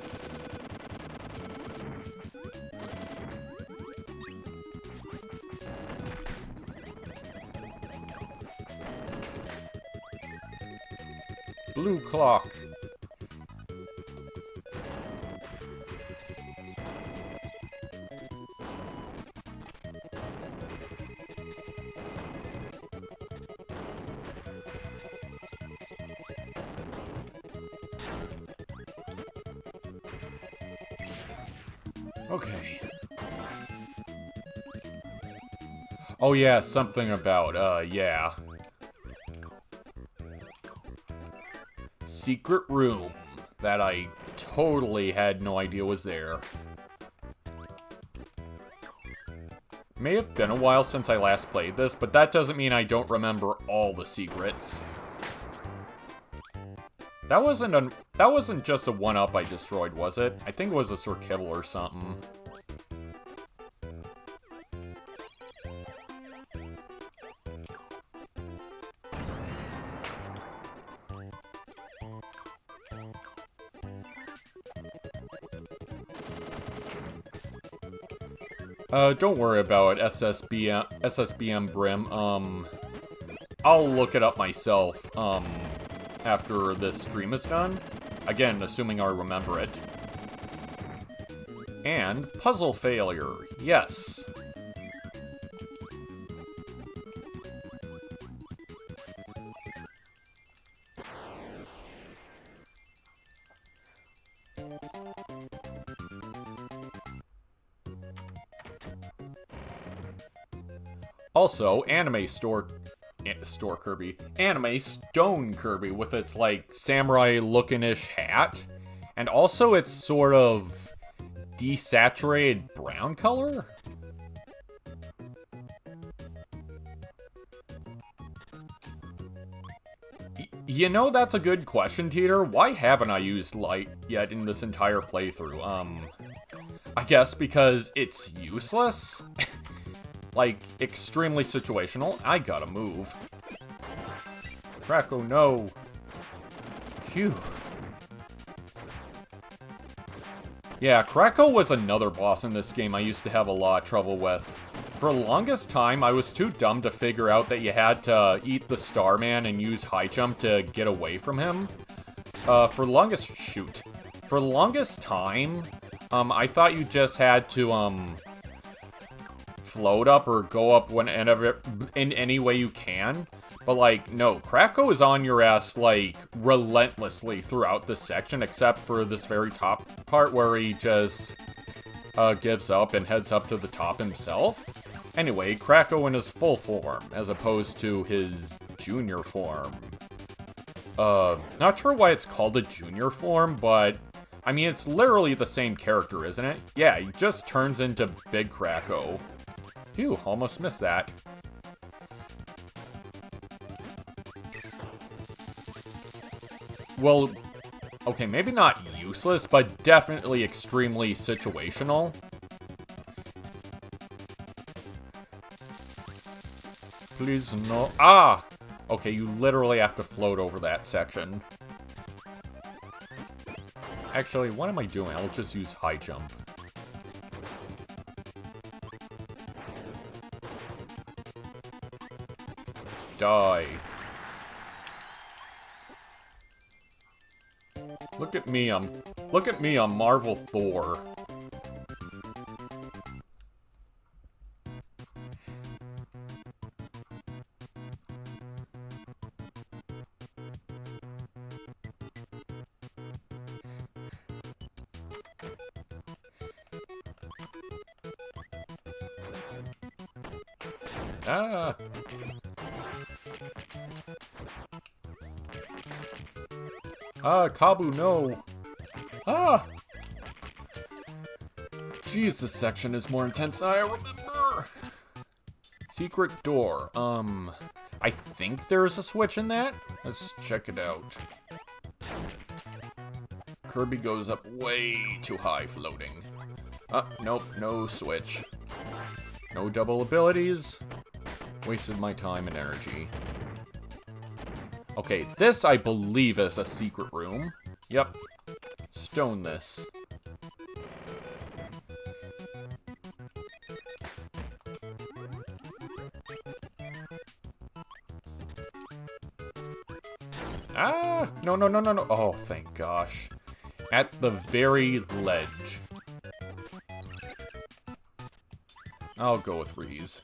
Blue clock. Okay. Oh yeah, something about, yeah. Secret room that I totally had no idea was there. May have been a while since I last played this, but that doesn't mean I don't remember all the secrets. That wasn't just a one-up I destroyed, was it? I think it was a Sir Kibble or something. Don't worry about SSBM Brim. I'll look it up myself, after this stream is done. Again, assuming I remember it. And puzzle failure. Yes. Also, Store Kirby. Anime Stone Kirby with its, like, samurai-looking-ish hat. And also its sort of desaturated brown color? You know, that's a good question, Teeter. Why haven't I used light yet in this entire playthrough? I guess because it's useless? Like, extremely situational. I gotta move. Kracko, no. Phew. Yeah, Kracko was another boss in this game I used to have a lot of trouble with. For the longest time, I was too dumb to figure out that you had to eat the Starman and use high jump to get away from him. For the longest time, I thought you just had to, float up or go up whenever, in any way you can. But, like, no, Kracko is on your ass, like, relentlessly throughout this section, except for this very top part where he just, gives up and heads up to the top himself. Anyway, Kracko in his full form, as opposed to his junior form. Not sure why it's called a junior form, but, I mean, it's literally the same character, isn't it? Yeah, he just turns into Big Kracko. Phew, almost missed that. Well, okay, maybe not useless, but definitely extremely situational. Please, no. Ah! Okay, you literally have to float over that section. Actually, what am I doing? I'll just use high jump. Die. Look at me, I'm Marvel Thor. Ah. Ah, Kabu, no. Ah! Jeez, this section is more intense than I remember. Secret door. I think there's a switch in that. Let's check it out. Kirby goes up way too high floating. Nope, no switch. No double abilities. Wasted my time and energy. Okay, this, I believe, is a secret room. Yep. Stone this. Ah! No, no, no, no, no. Oh, thank gosh. At the very ledge. I'll go with Reese.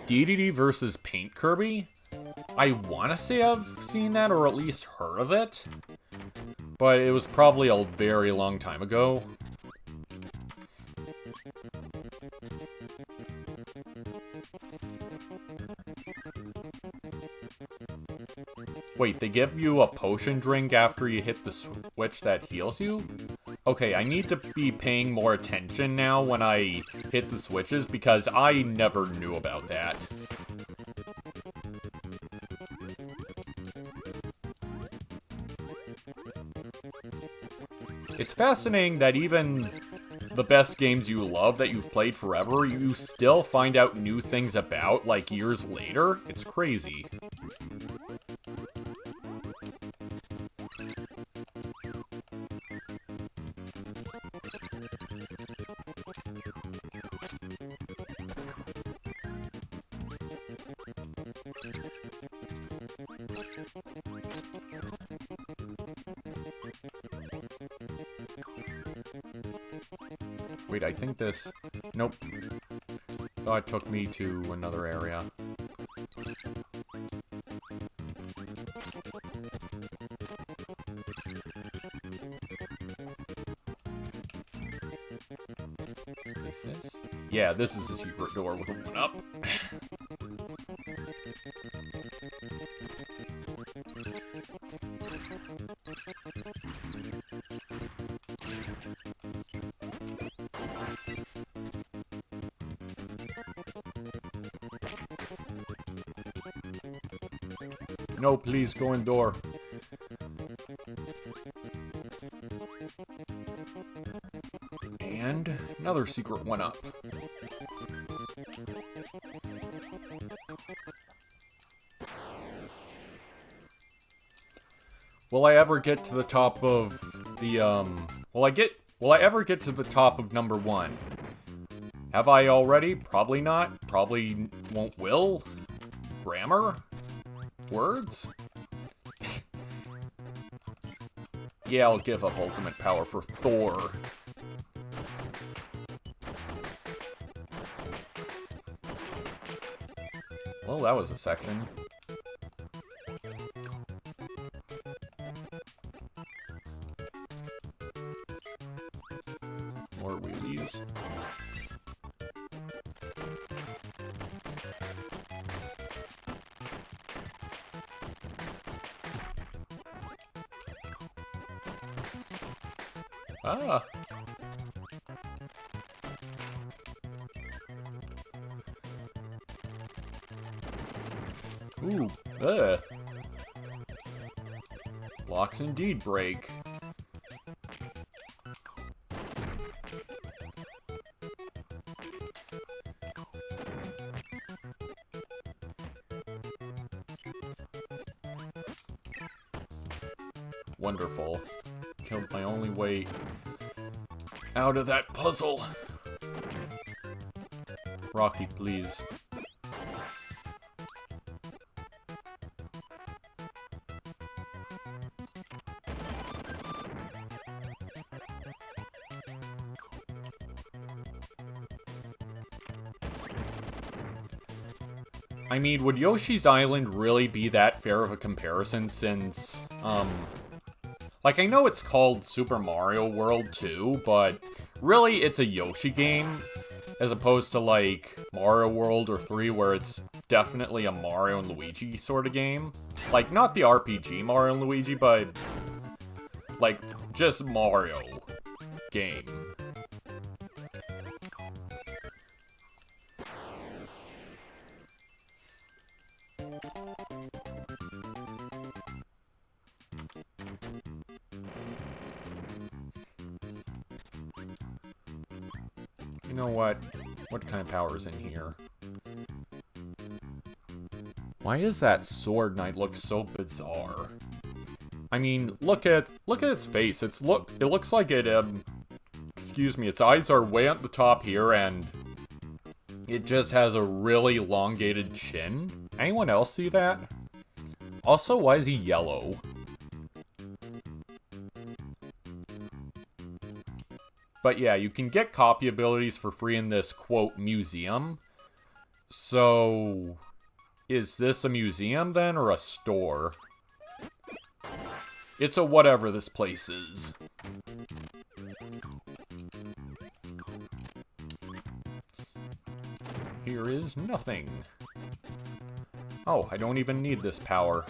DDD versus Paint Kirby? I want to say I've seen that, or at least heard of it. But it was probably a very long time ago. Wait, they give you a potion drink after you hit the switch that heals you? Okay, I need to be paying more attention now when I hit the switches, because I never knew about that. It's fascinating that even the best games you love that you've played forever, you still find out new things about, like, years later. It's crazy. Wait, I think this... Nope. Thought it took me to another area. Is this? Yeah, this is a secret door with a 1-up. No, please go in door. And another secret 1-up. Will I ever get to the top of the, will I ever get to the top of number 1? Have I already? Probably not. Probably won't will. Grammar? Words? Yeah, I'll give up ultimate power for Thor. Well, that was a section. More wheelies. Ah. Ooh, Blocks indeed break. Wonderful. Killed my only way out of that puzzle. Rocky, please. I mean, would Yoshi's Island really be that fair of a comparison since, like, I know it's called Super Mario World 2, but really it's a Yoshi game, as opposed to, like, Mario World or 3, where it's definitely a Mario and Luigi sort of game. Like, not the RPG Mario and Luigi, but, like, just Mario game. You know what? What kind of power is in here? Why does that sword knight look so bizarre? I mean, look at its face. It looks like it excuse me, its eyes are way at the top here and it just has a really elongated chin. Anyone else see that? Also, why is he yellow? But yeah, you can get copy abilities for free in this, quote, museum. So, is this a museum then, or a store? It's a whatever this place is. Here is nothing. Oh, I don't even need this power.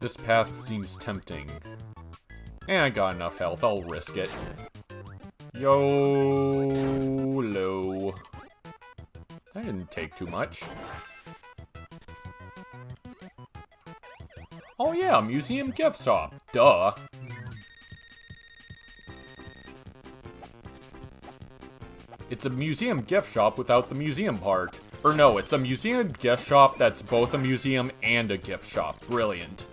This path seems tempting. And I got enough health, I'll risk it. YOLO. That didn't take too much. Oh yeah, museum gift shop. Duh. It's a museum gift shop without the museum part. Or no, it's a museum gift shop that's both a museum and a gift shop. Brilliant.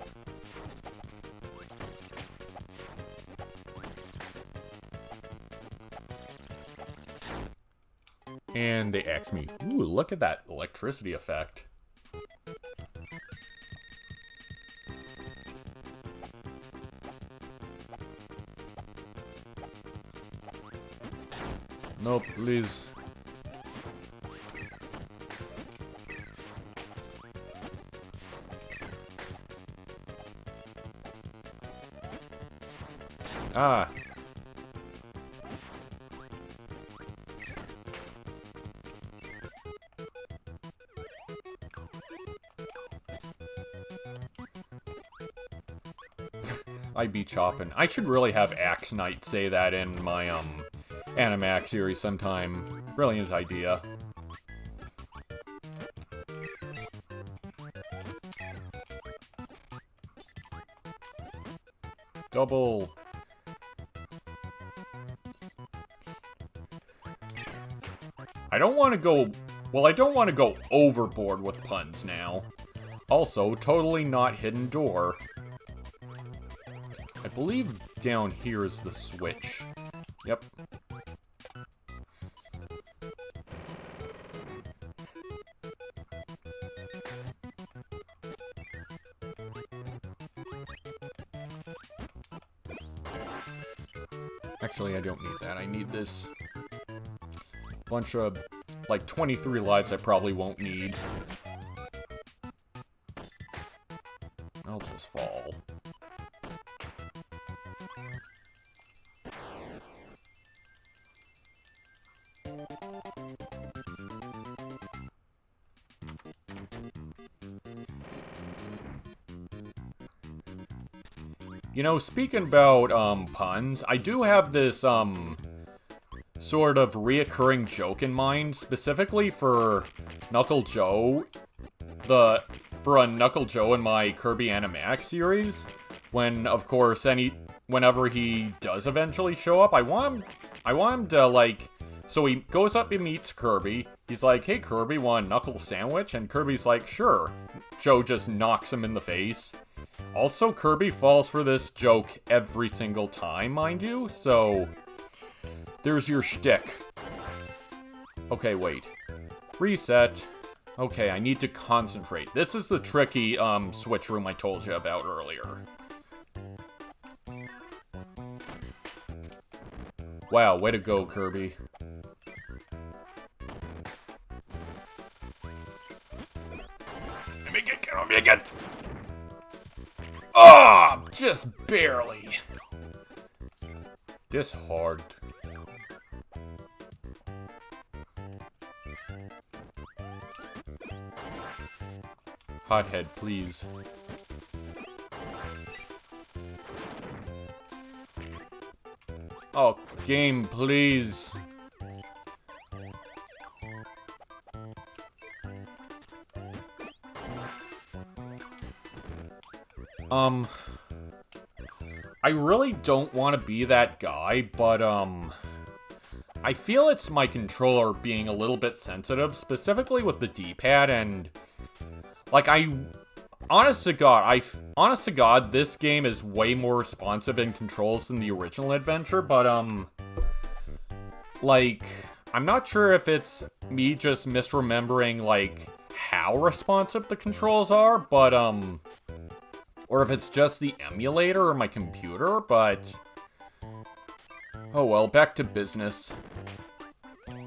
And they asked me, ooh, look at that electricity effect. Nope, please. Ah. I be chopping. I should really have Axe Knight say that in my, Animax series sometime. Brilliant idea. Double. I don't want to go... Well, I don't want to go overboard with puns now. Also, totally not hidden door. I believe down here is the switch. Yep. Actually, I don't need that. I need this bunch of, like, 23 lives I probably won't need. I'll just fall. You know, speaking about, puns, I do have this, sort of reoccurring joke in mind, specifically for Knuckle Joe, for a Knuckle Joe in my Kirby Animax series, when, of course, whenever he does eventually show up, I want him to, like, so he goes up and meets Kirby, he's like, hey Kirby, want a knuckle sandwich? And Kirby's like, sure. Joe just knocks him in the face. Also, Kirby falls for this joke every single time, mind you, so there's your shtick. Okay, wait. Reset. Okay, I need to concentrate. This is the tricky, switch room I told you about earlier. Wow, way to go, Kirby. Let me get! Ah, oh, just barely. This hard. Hothead, please. Oh, game, please. I really don't want to be that guy, but, I feel it's my controller being a little bit sensitive, specifically with the D-pad, and, like, honest to God, this game is way more responsive in controls than the original adventure, but, like, I'm not sure if it's me just misremembering, like, how responsive the controls are, but, or if it's just the emulator or my computer, but oh well, back to business. I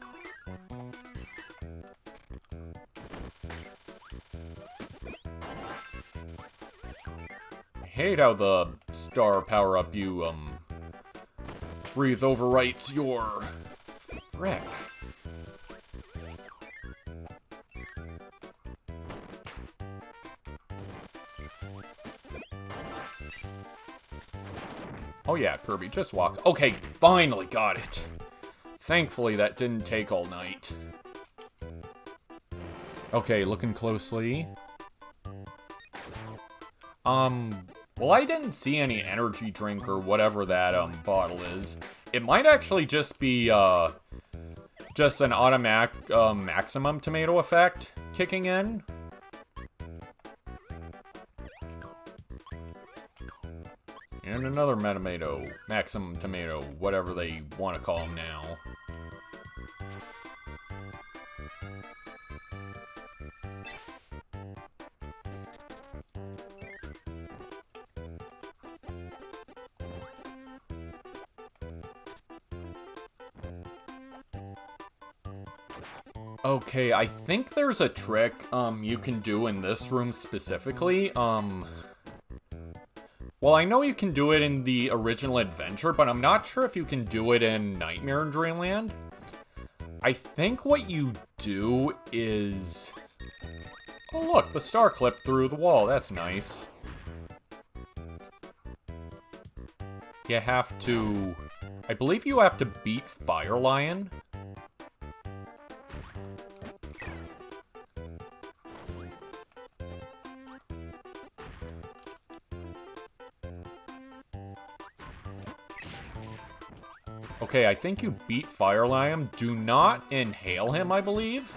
hate how the star power-up you, breathe overwrites your... frick. Oh yeah, Kirby, just walk. Okay, finally got it. Thankfully, that didn't take all night. Okay, looking closely. Well, I didn't see any energy drink or whatever that, bottle is. It might actually just be, just an automatic, maximum tomato effect kicking in. And another Metamato, Maximum Tomato, whatever they want to call them now. Okay, I think there's a trick, you can do in this room specifically, well, I know you can do it in the original adventure, but I'm not sure if you can do it in Nightmare in Dreamland. I think what you do is... Oh look, the star clipped through the wall, that's nice. You have to... I believe you have to beat Fire Lion. Okay, I think you beat Fire Lion. Do not inhale him, I believe.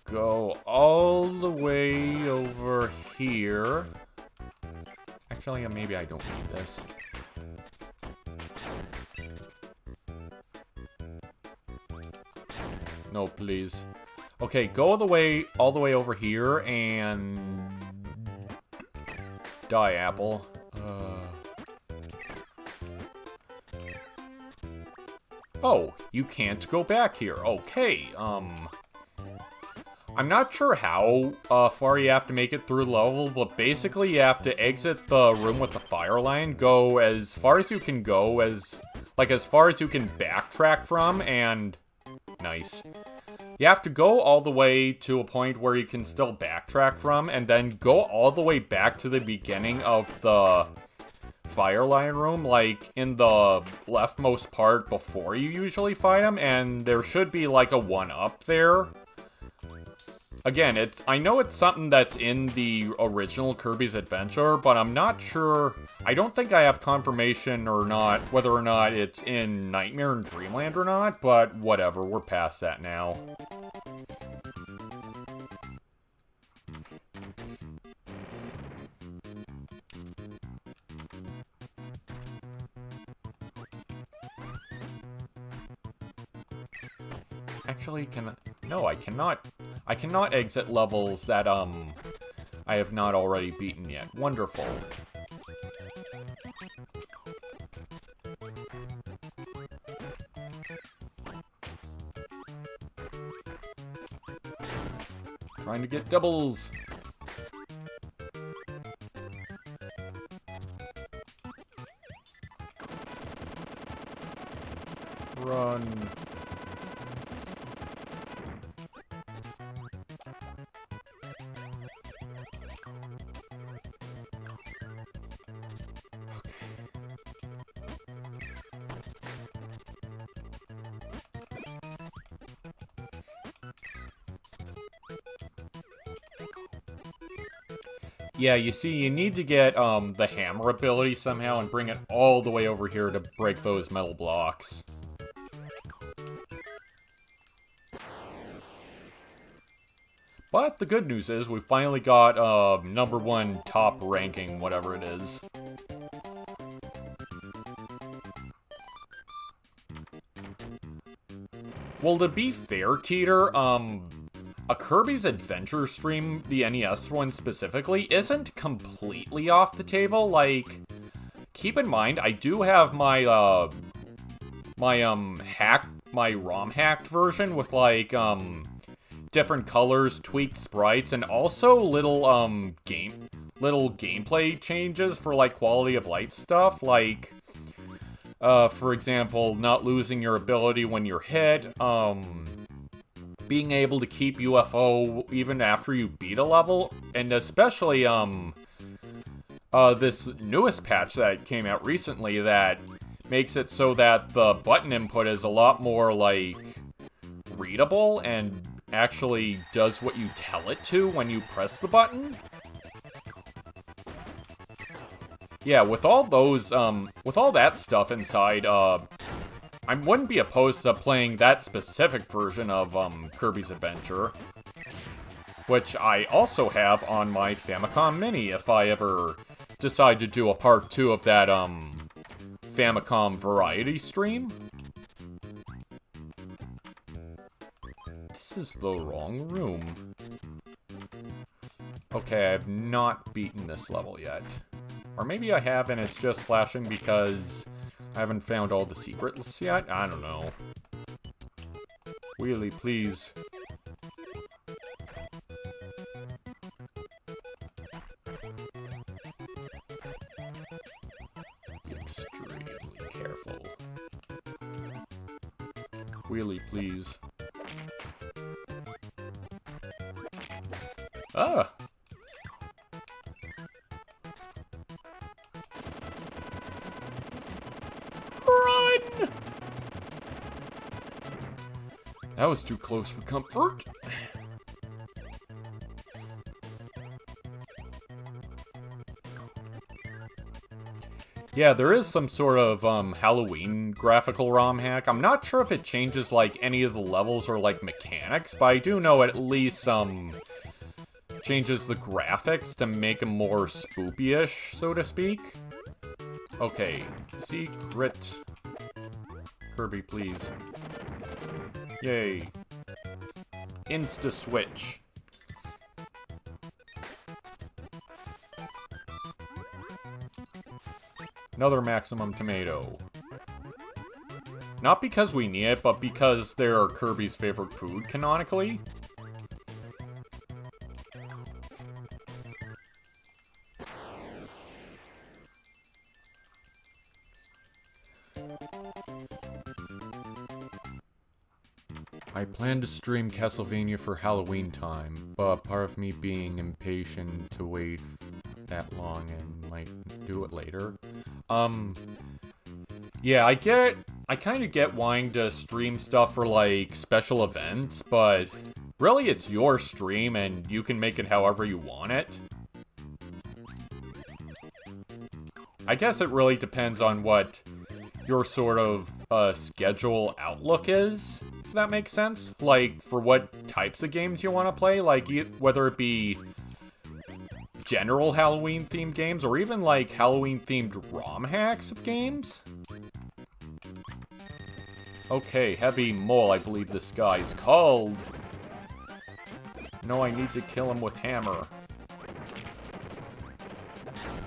Go all the way over here. Actually, maybe I don't need this. No, please. Okay, go all the way over here and die, Apple. Oh, you can't go back here. Okay, I'm not sure how far you have to make it through the level, but basically you have to exit the room with the fire line, go as far as you can go, as far as you can backtrack from, and... Nice. You have to go all the way to a point where you can still backtrack from, and then go all the way back to the beginning of the fire line room, like in the leftmost part before you usually fight him, and there should be like a 1-up there. Again, I know it's something that's in the original Kirby's Adventure, but I'm not sure. I don't think I have confirmation or not, whether or not it's in Nightmare in Dreamland or not, but whatever, we're past that now. Actually, no, I cannot. I cannot exit levels that, I have not already beaten yet. Wonderful. Trying to get doubles. Run. Yeah, you see, you need to get, the hammer ability somehow and bring it all the way over here to break those metal blocks. But the good news is we finally got, #1 top ranking, whatever it is. Well, to be fair, Teeter, a Kirby's Adventure stream, the NES one specifically, isn't completely off the table. Like, keep in mind, I do have my, my ROM hacked version with, like, different colors, tweaked sprites, and also little gameplay changes for, like, quality of light stuff, like, for example, not losing your ability when you're hit, being able to keep UFO even after you beat a level, and especially, this newest patch that came out recently that makes it so that the button input is a lot more, like, readable and actually does what you tell it to when you press the button. Yeah, with all those, with all that stuff inside, I wouldn't be opposed to playing that specific version of, Kirby's Adventure, which I also have on my Famicom Mini if I ever decide to do a part 2 of that, Famicom variety stream. This is the wrong room. Okay, I've not beaten this level yet. Or maybe I have and it's just flashing because I haven't found all the secrets yet? I don't know. Wheelie, please. Be extremely careful. Wheelie, please. Ah! Run! That was too close for comfort. Yeah, there is some sort of Halloween graphical ROM hack. I'm not sure if it changes like any of the levels or like mechanics, but I do know it at least changes the graphics to make them more spoopy-ish, so to speak. Okay, secret. Kirby, please. Yay. Insta-switch. Another maximum tomato. Not because we need it, but because they're Kirby's favorite food, canonically. I plan to stream Castlevania for Halloween time, but part of me being impatient to wait that long and might do it later. Yeah, I get it. I kind of get wanting to stream stuff for, like, special events, but really it's your stream and you can make it however you want it. I guess it really depends on what your sort of schedule outlook is, if that makes sense. Like, for what types of games you want to play, like, whether it be general Halloween-themed games, or even, like, Halloween-themed ROM hacks of games. Okay, Heavy Mole, I believe this guy is called. No, I need to kill him with hammer.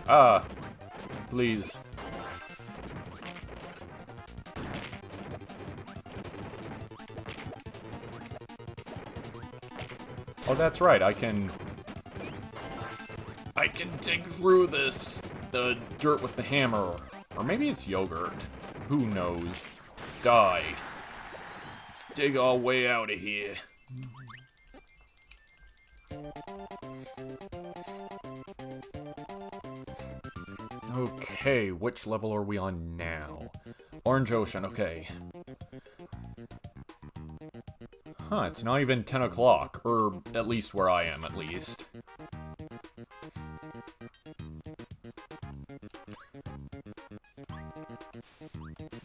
Ah, please. Oh, that's right, I can dig through the dirt with the hammer. Or maybe it's yogurt. Who knows? Die. Let's dig our way out of here. Okay, which level are we on now? Orange Ocean, okay. Huh, it's not even 10 o'clock. Or at least where I am, at least.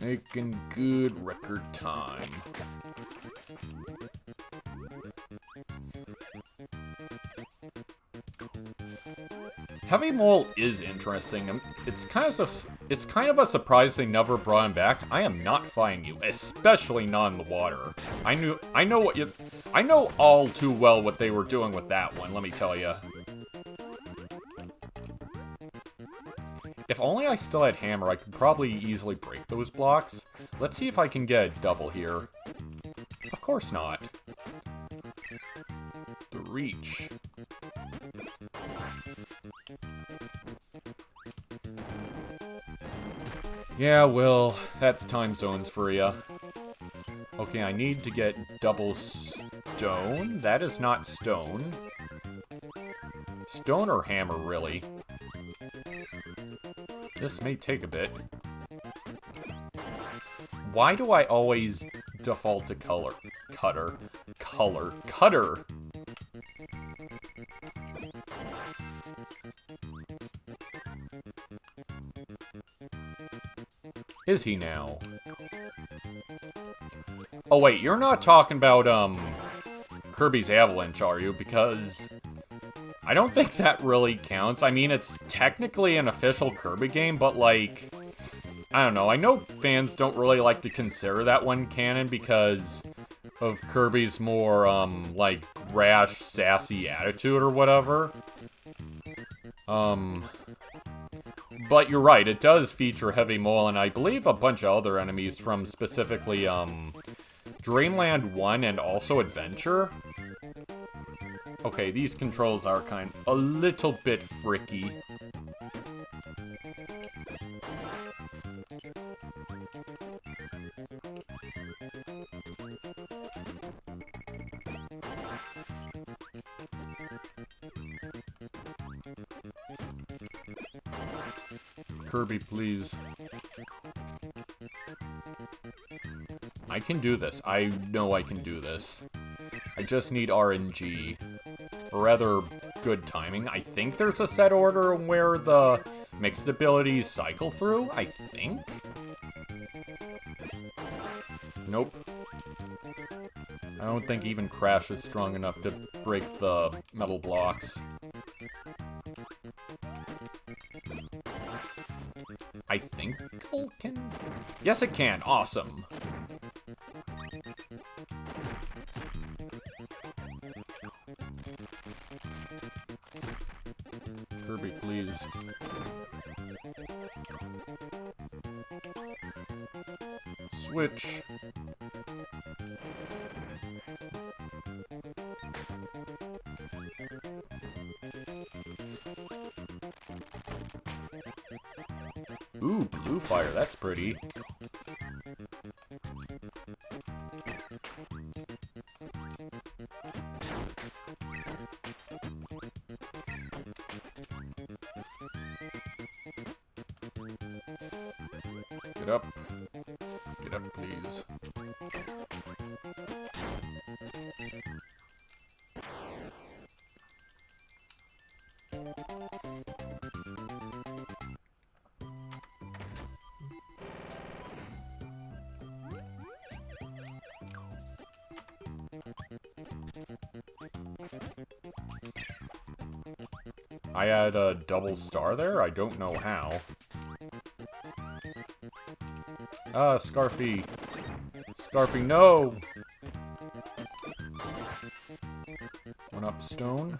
Making good record time. Heavy Mole is interesting. It's kind of a surprise they never brought him back. I am not fighting you, especially not in the water. I know all too well what they were doing with that one, let me tell you. If only I still had hammer, I could probably easily break those blocks. Let's see if I can get a double here. Of course not. The reach. Yeah, well, that's time zones for ya. Okay, I need to get double stone. That is not stone. Stone or hammer, really. This may take a bit. Why do I always default to color? Cutter. Is he now? Oh wait, you're not talking about, Kirby's Avalanche, are you? Because I don't think that really counts. I mean, it's technically an official Kirby game, but, like, I don't know. I know fans don't really like to consider that one canon because of Kirby's more, like, rash, sassy attitude or whatever. But you're right, it does feature Heavy Mole, and I believe a bunch of other enemies from specifically, Dreamland 1 and also Adventure. Okay, these controls are a little bit fricky. Kirby, please. I can do this. I know I can do this. I just need RNG. Or rather, good timing. I think there's a set order where the mixed abilities cycle through, I think? Nope. I don't think even Crash is strong enough to break the metal blocks. I think it can... Yes, it can. Awesome. Kirby, please. Switch. Ooh, blue fire, that's pretty. Get up. Get up, please. I had a double star there? I don't know how. Scarfy. Scarfy, no! One up stone.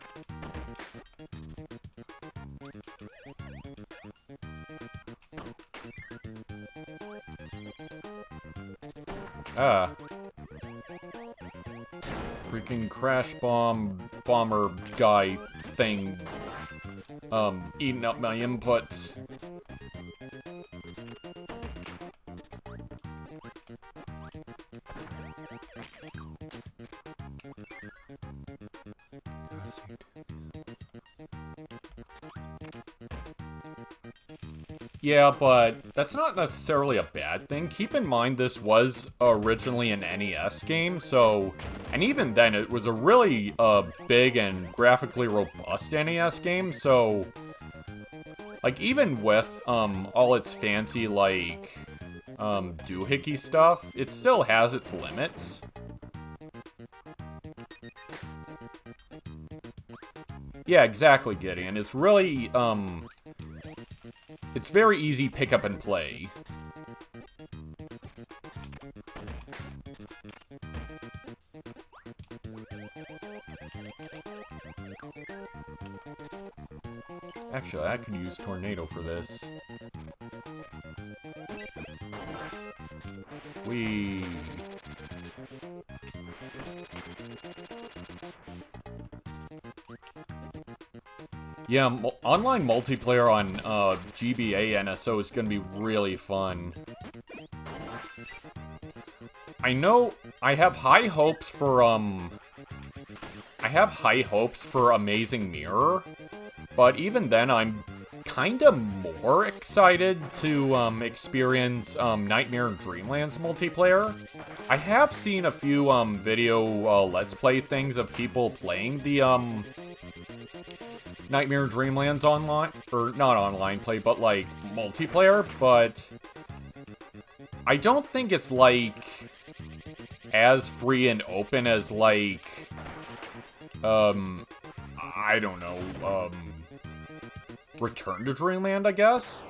Freaking crash bomber guy thing. Eating up my inputs. Yeah, but that's not necessarily a bad thing. Keep in mind this was originally an NES game, so... And even then, it was a really big and graphically robust NES game, so... Like, even with all its fancy, like, doohickey stuff, it still has its limits. Yeah, exactly, Gideon. It's really, it's very easy pick up and play. Actually, I could use Tornado for this. Whee! Yeah, online multiplayer on GBA NSO is gonna be really fun. I know I have high hopes for Amazing Mirror, but even then I'm kinda more excited to experience Nightmare and Dreamlands multiplayer. I have seen a few video Let's Play things of people playing the Nightmare and Dreamlands online, or not online play, but like multiplayer, but I don't think it's like as free and open as like I don't know, Return to Dreamland, I guess?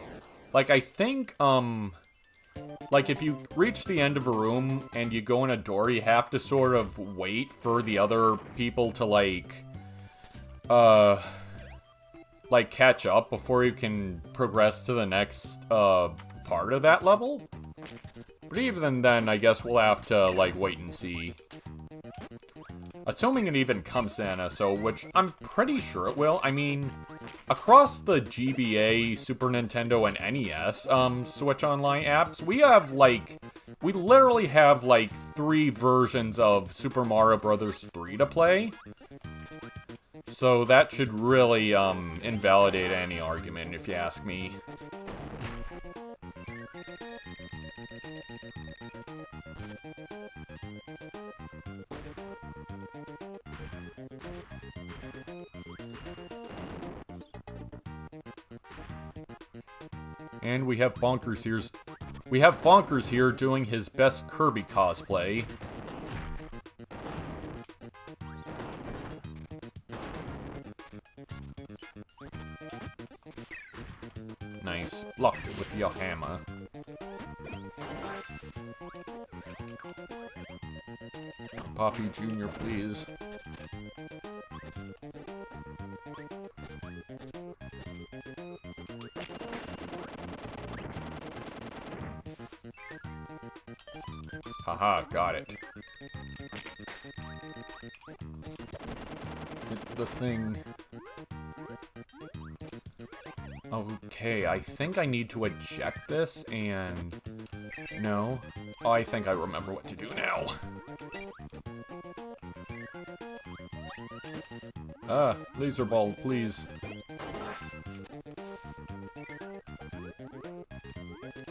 Like, I think, like, if you reach the end of a room and you go in a door, you have to sort of wait for the other people to, like, like, catch up before you can progress to the next, part of that level. But even then, I guess we'll have to, like, wait and see. Assuming it even comes in, so, which I'm pretty sure it will. I mean, across the GBA, Super Nintendo, and NES, Switch Online apps, we have, like, we literally have, like, 3 versions of Super Mario Bros. 3 to play. So that should really, invalidate any argument, if you ask me. And we have Bonkers here. We have Bonkers here doing his best Kirby cosplay. Nice. Blocked it with your hammer. Poppy Jr., please. Haha, got it. Hit the thing. Okay, I think I need to eject this, and... No. Oh, I think I remember what to do now. Laser ball, please.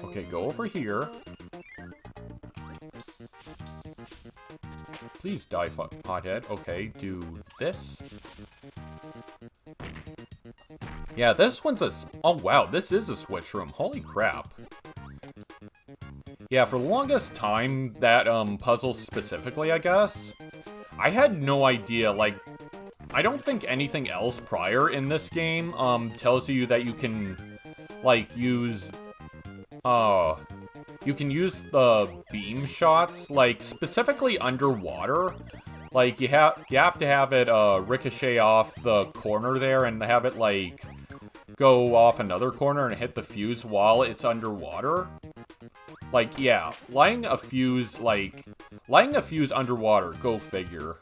Okay, go over here. Please die, pothead. Okay, do this. Yeah, this one's a... Oh, wow, this is a switch room. Holy crap. Yeah, for the longest time, that, puzzle specifically, I guess, I had no idea, like, I don't think anything else prior in this game, tells you that you can, like, use, you can use the beam shots, like, specifically underwater. Like, you have to have it, ricochet off the corner there and have it, like, go off another corner and hit the fuse while it's underwater. Like, yeah, lighting a fuse underwater, go figure.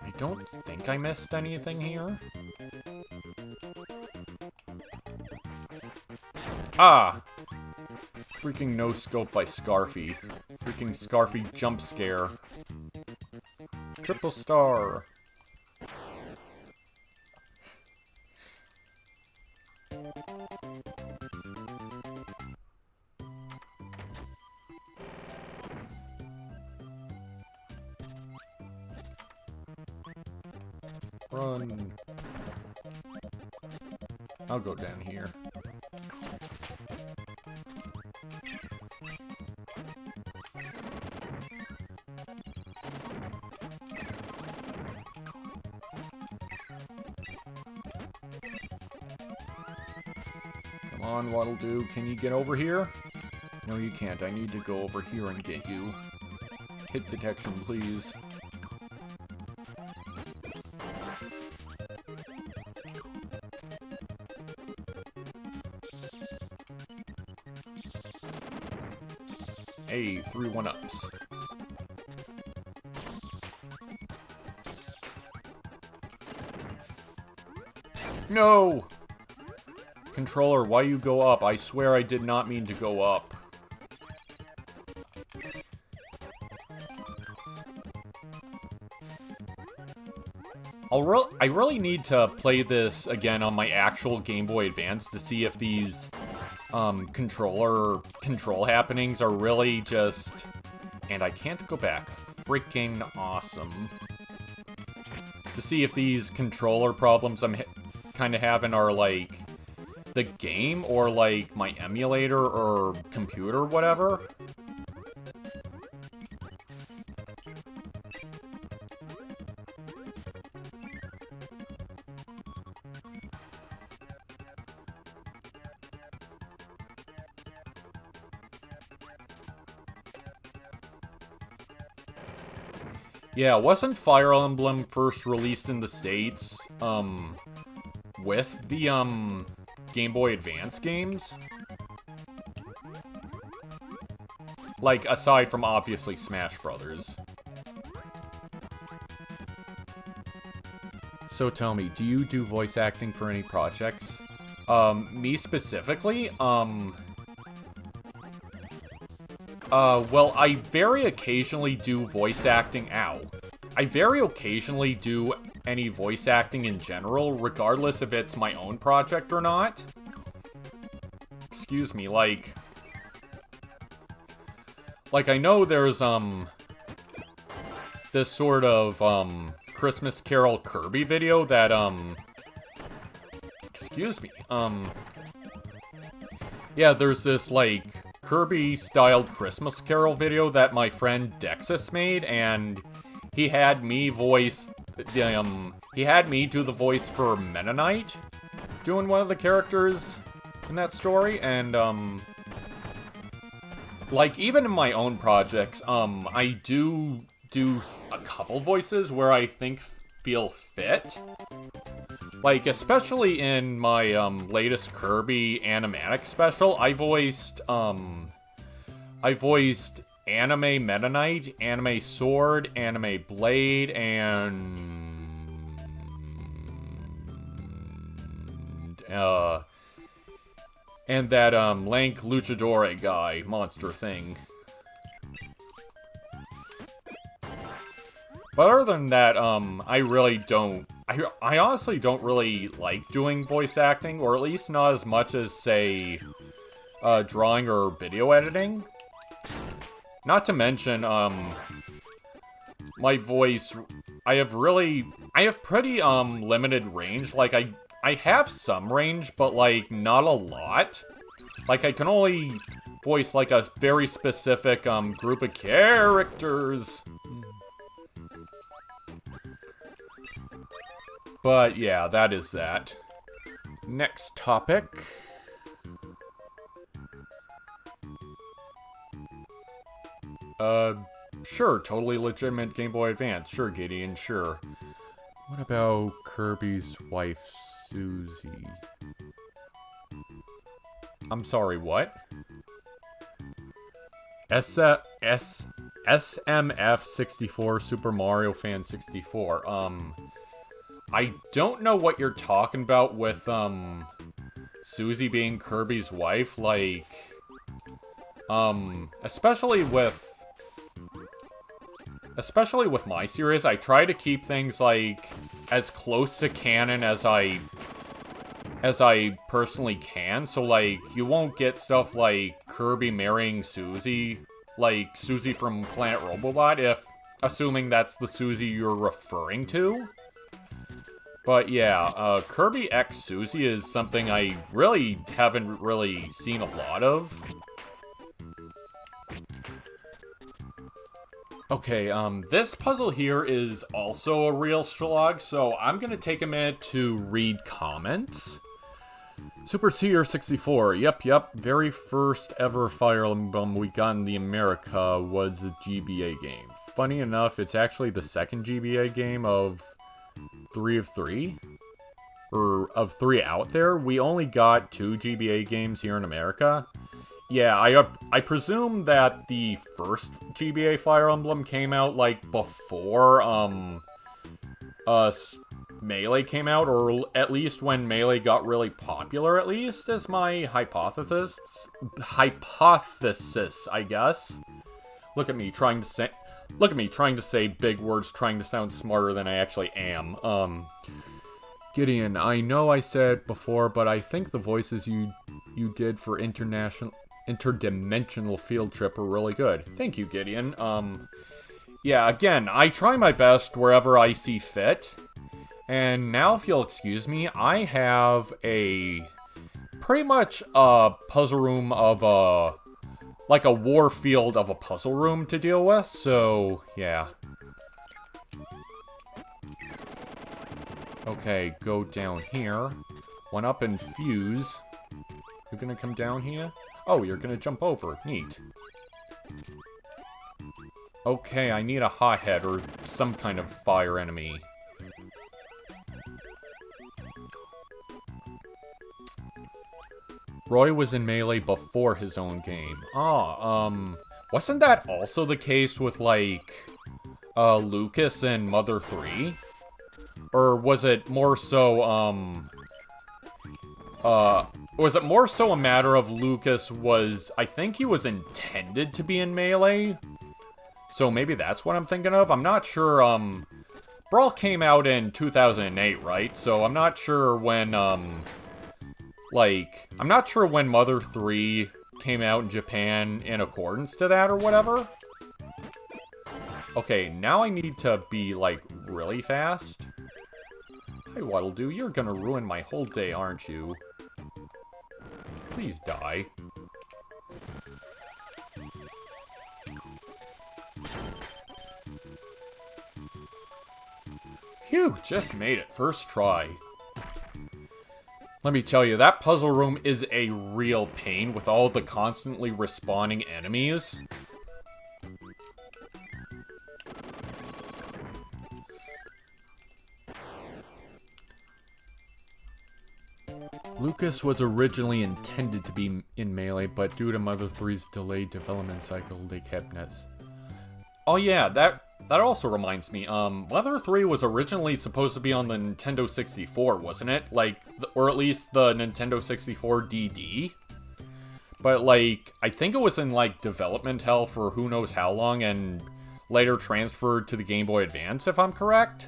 I don't think I missed anything here. Ah! Freaking no scope by Scarfy. Freaking Scarfy jump scare. Triple star. Run. I'll go down here. Come on, Waddle Doo, can you get over here? No, you can't. I need to go over here and get you. Hit detection, please. Hey, 3 1-ups. No! Controller, why you go up? I swear I did not mean to go up. I really need to play this again on my actual Game Boy Advance to see if these control happenings are really just... And I can't go back. Freaking awesome. To see if these controller problems I'm kind of having are, like, the game or, like, my emulator or computer, whatever. Yeah, wasn't Fire Emblem first released in the States, with the, Game Boy Advance games? Like, aside from, obviously, Smash Brothers. So tell me, do you do voice acting for any projects? Me specifically? Well, I very occasionally do voice acting. Ow. I very occasionally do any voice acting in general, regardless if it's my own project or not. Excuse me, like, I know there's, this sort of, Christmas Carol Kirby video that, excuse me, yeah, there's this, like, Kirby-styled Christmas Carol video that my friend Dexus made, and he had me voice, he had me do the voice for Mennonite, doing one of the characters in that story, and, like, even in my own projects, I do a couple voices where I think feel fit. Like, especially in my, latest Kirby animatic special, I voiced Anime Mennonite, Anime Sword, Anime Blade, and that, Lank Luchadore guy, monster thing. But other than that, I really don't... I honestly don't really like doing voice acting, or at least not as much as, say, drawing or video editing. Not to mention, my voice... I have pretty, limited range. Like, I have some range, but, like, not a lot. Like, I can only voice, like, a very specific, group of characters. But, yeah, that is that. Next topic. Sure, totally legitimate Game Boy Advance. Sure, Gideon, sure. What about Kirby's wife, Susie? I'm sorry, what? SMF64, Super Mario Fan 64. I don't know what you're talking about with, Susie being Kirby's wife, like, especially with my series, I try to keep things, like, as close to canon as I personally can, so, like, you won't get stuff like Kirby marrying Susie, like Susie from Planet Robobot, assuming that's the Susie you're referring to. But yeah, Kirby x Susie is something I really haven't really seen a lot of. Okay, this puzzle here is also a real slog, so I'm gonna take a minute to read comments. Super Seer 64, yep, very first ever Fire Emblem we got in the America was a GBA game. Funny enough, it's actually the second GBA game of 3 of 3? Or of 3 out there. We only got 2 GBA games here in America. Yeah, I presume that the first GBA Fire Emblem came out, like, before, Melee came out, or at least when Melee got really popular, at least, is my hypothesis, I guess. Look at me trying to say big words, trying to sound smarter than I actually am. Gideon, I know I said before, but I think the voices you did for Interdimensional Field Trip were really good. Thank you, Gideon. Yeah, again, I try my best wherever I see fit. And now, if you'll excuse me, I have pretty much a puzzle room of like a war field of a puzzle room to deal with, so, yeah. Okay, go down here. One up and fuse. You're gonna come down here? Oh, you're gonna jump over. Neat. Okay, I need a hothead or some kind of fire enemy. Roy was in Melee before his own game. Wasn't that also the case with, like, Lucas and Mother 3? Or was it more so, was it more so a matter of Lucas was, I think he was intended to be in Melee? So maybe that's what I'm thinking of? I'm not sure, Brawl came out in 2008, right? So I'm not sure when, like, I'm not sure when Mother 3 came out in Japan in accordance to that or whatever. Okay, now I need to be, like, really fast. Hey, what'll do? You're gonna ruin my whole day, aren't you? Please die. Phew, just made it. First try. Let me tell you, that puzzle room is a real pain with all the constantly respawning enemies. Lucas was originally intended to be in Melee, but due to Mother 3's delayed development cycle, they kept Ness. Oh yeah, that also reminds me, Mother 3 was originally supposed to be on the Nintendo 64, wasn't it? Like, or at least the Nintendo 64 DD? But, like, I think it was in, like, development hell for who knows how long, and later transferred to the Game Boy Advance, if I'm correct?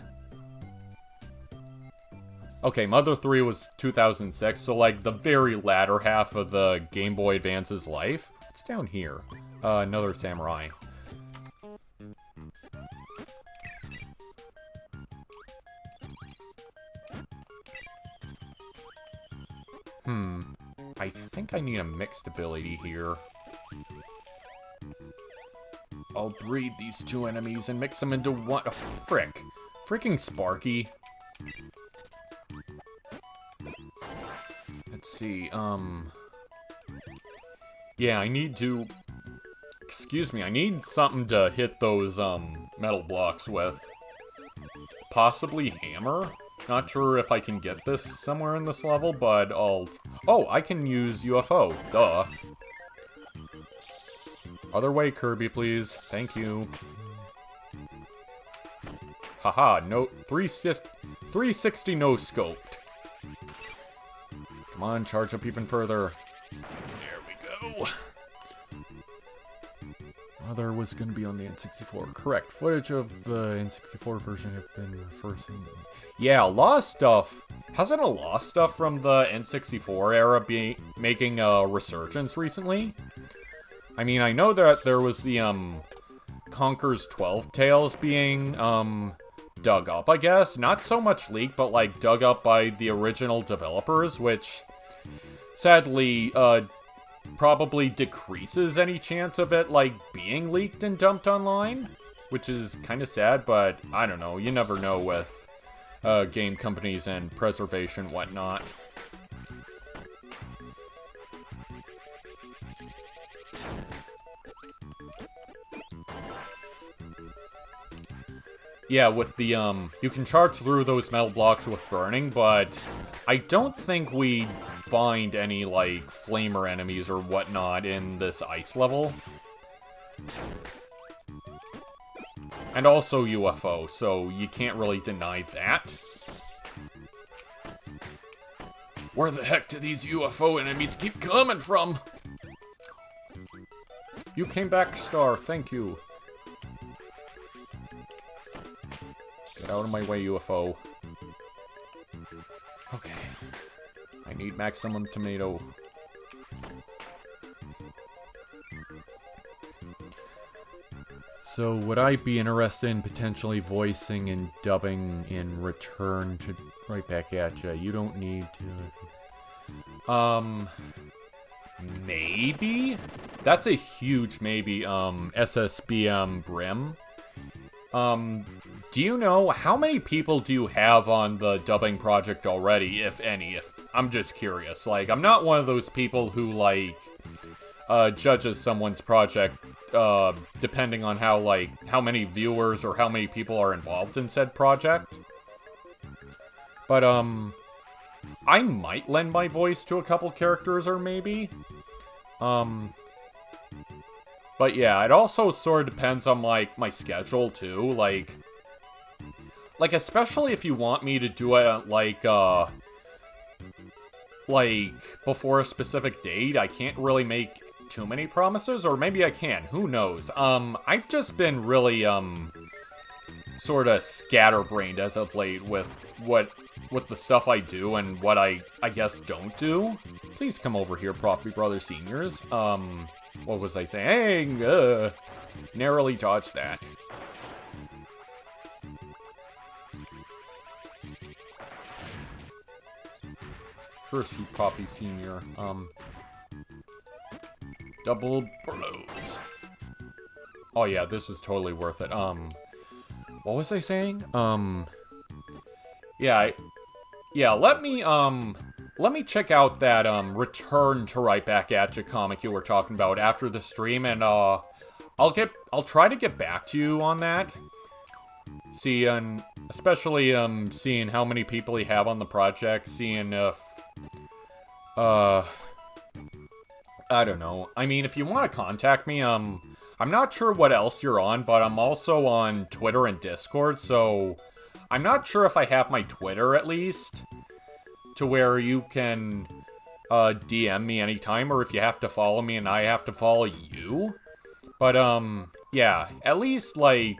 Okay, Mother 3 was 2006, so, like, the very latter half of the Game Boy Advance's life. What's down here? Another samurai. I think I need a mixed ability here. I'll breed these two enemies and mix them into one. Oh, frick. Freaking Sparky. Let's see, yeah, I need to... Excuse me, I need something to hit those, metal blocks with. Possibly hammer? Not sure if I can get this somewhere in this level, but I'll... Oh, I can use UFO. Duh. Other way, Kirby, please. Thank you. Haha, no... 360 no-scoped. Come on, charge up even further. There we go. Mother was going to be on the N64. Correct. Footage of the N64 version have been first seen. Yeah, a lot of stuff. Hasn't a lot of stuff from the N64 era be making a resurgence recently? I mean, I know that there was the, Conker's 12 Tales being, dug up, I guess. Not so much leaked, but, like, dug up by the original developers, which, sadly, probably decreases any chance of it, like, being leaked and dumped online. Which is kind of sad, but I don't know. You never know with game companies and preservation whatnot. Yeah, with the, you can charge through those metal blocks with burning, but I don't think we find any, like, flamer enemies or whatnot in this ice level. And also UFO, so you can't really deny that. Where the heck do these UFO enemies keep coming from? You came back, Star, thank you. Get out of my way, UFO. Okay. I need maximum tomato. So, would I be interested in potentially voicing and dubbing in return to... Right back at ya. You don't need to... Maybe? That's a huge maybe, SSBM Brim. Do you know, how many people do you have on the dubbing project already, if any? I'm just curious. Like, I'm not one of those people who, like, judges someone's project depending on how many viewers or how many people are involved in said project. But, I might lend my voice to a couple characters, or maybe. But yeah, it also sort of depends on, like, my schedule, too. Like, especially if you want me to do it, like, before a specific date, I can't really make too many promises, or maybe I can, who knows. I've just been really, sort of scatterbrained as of late with the stuff I do and what I guess don't do. Please come over here, Property Brothers Seniors. What was I saying? Narrowly dodged that. Curse you, Poppy Senior. Double blows. Oh yeah, this is totally worth it. What was I saying? Yeah, let me check out that, Return to Right Back At Ya comic you were talking about after the stream, and, I'll try to get back to you on that. See, and especially, seeing how many people you have on the project, seeing if, I don't know. I mean, if you want to contact me, I'm not sure what else you're on, but I'm also on Twitter and Discord, so I'm not sure if I have my Twitter, at least, to where you can, DM me anytime, or if you have to follow me and I have to follow you. But, yeah, at least, like,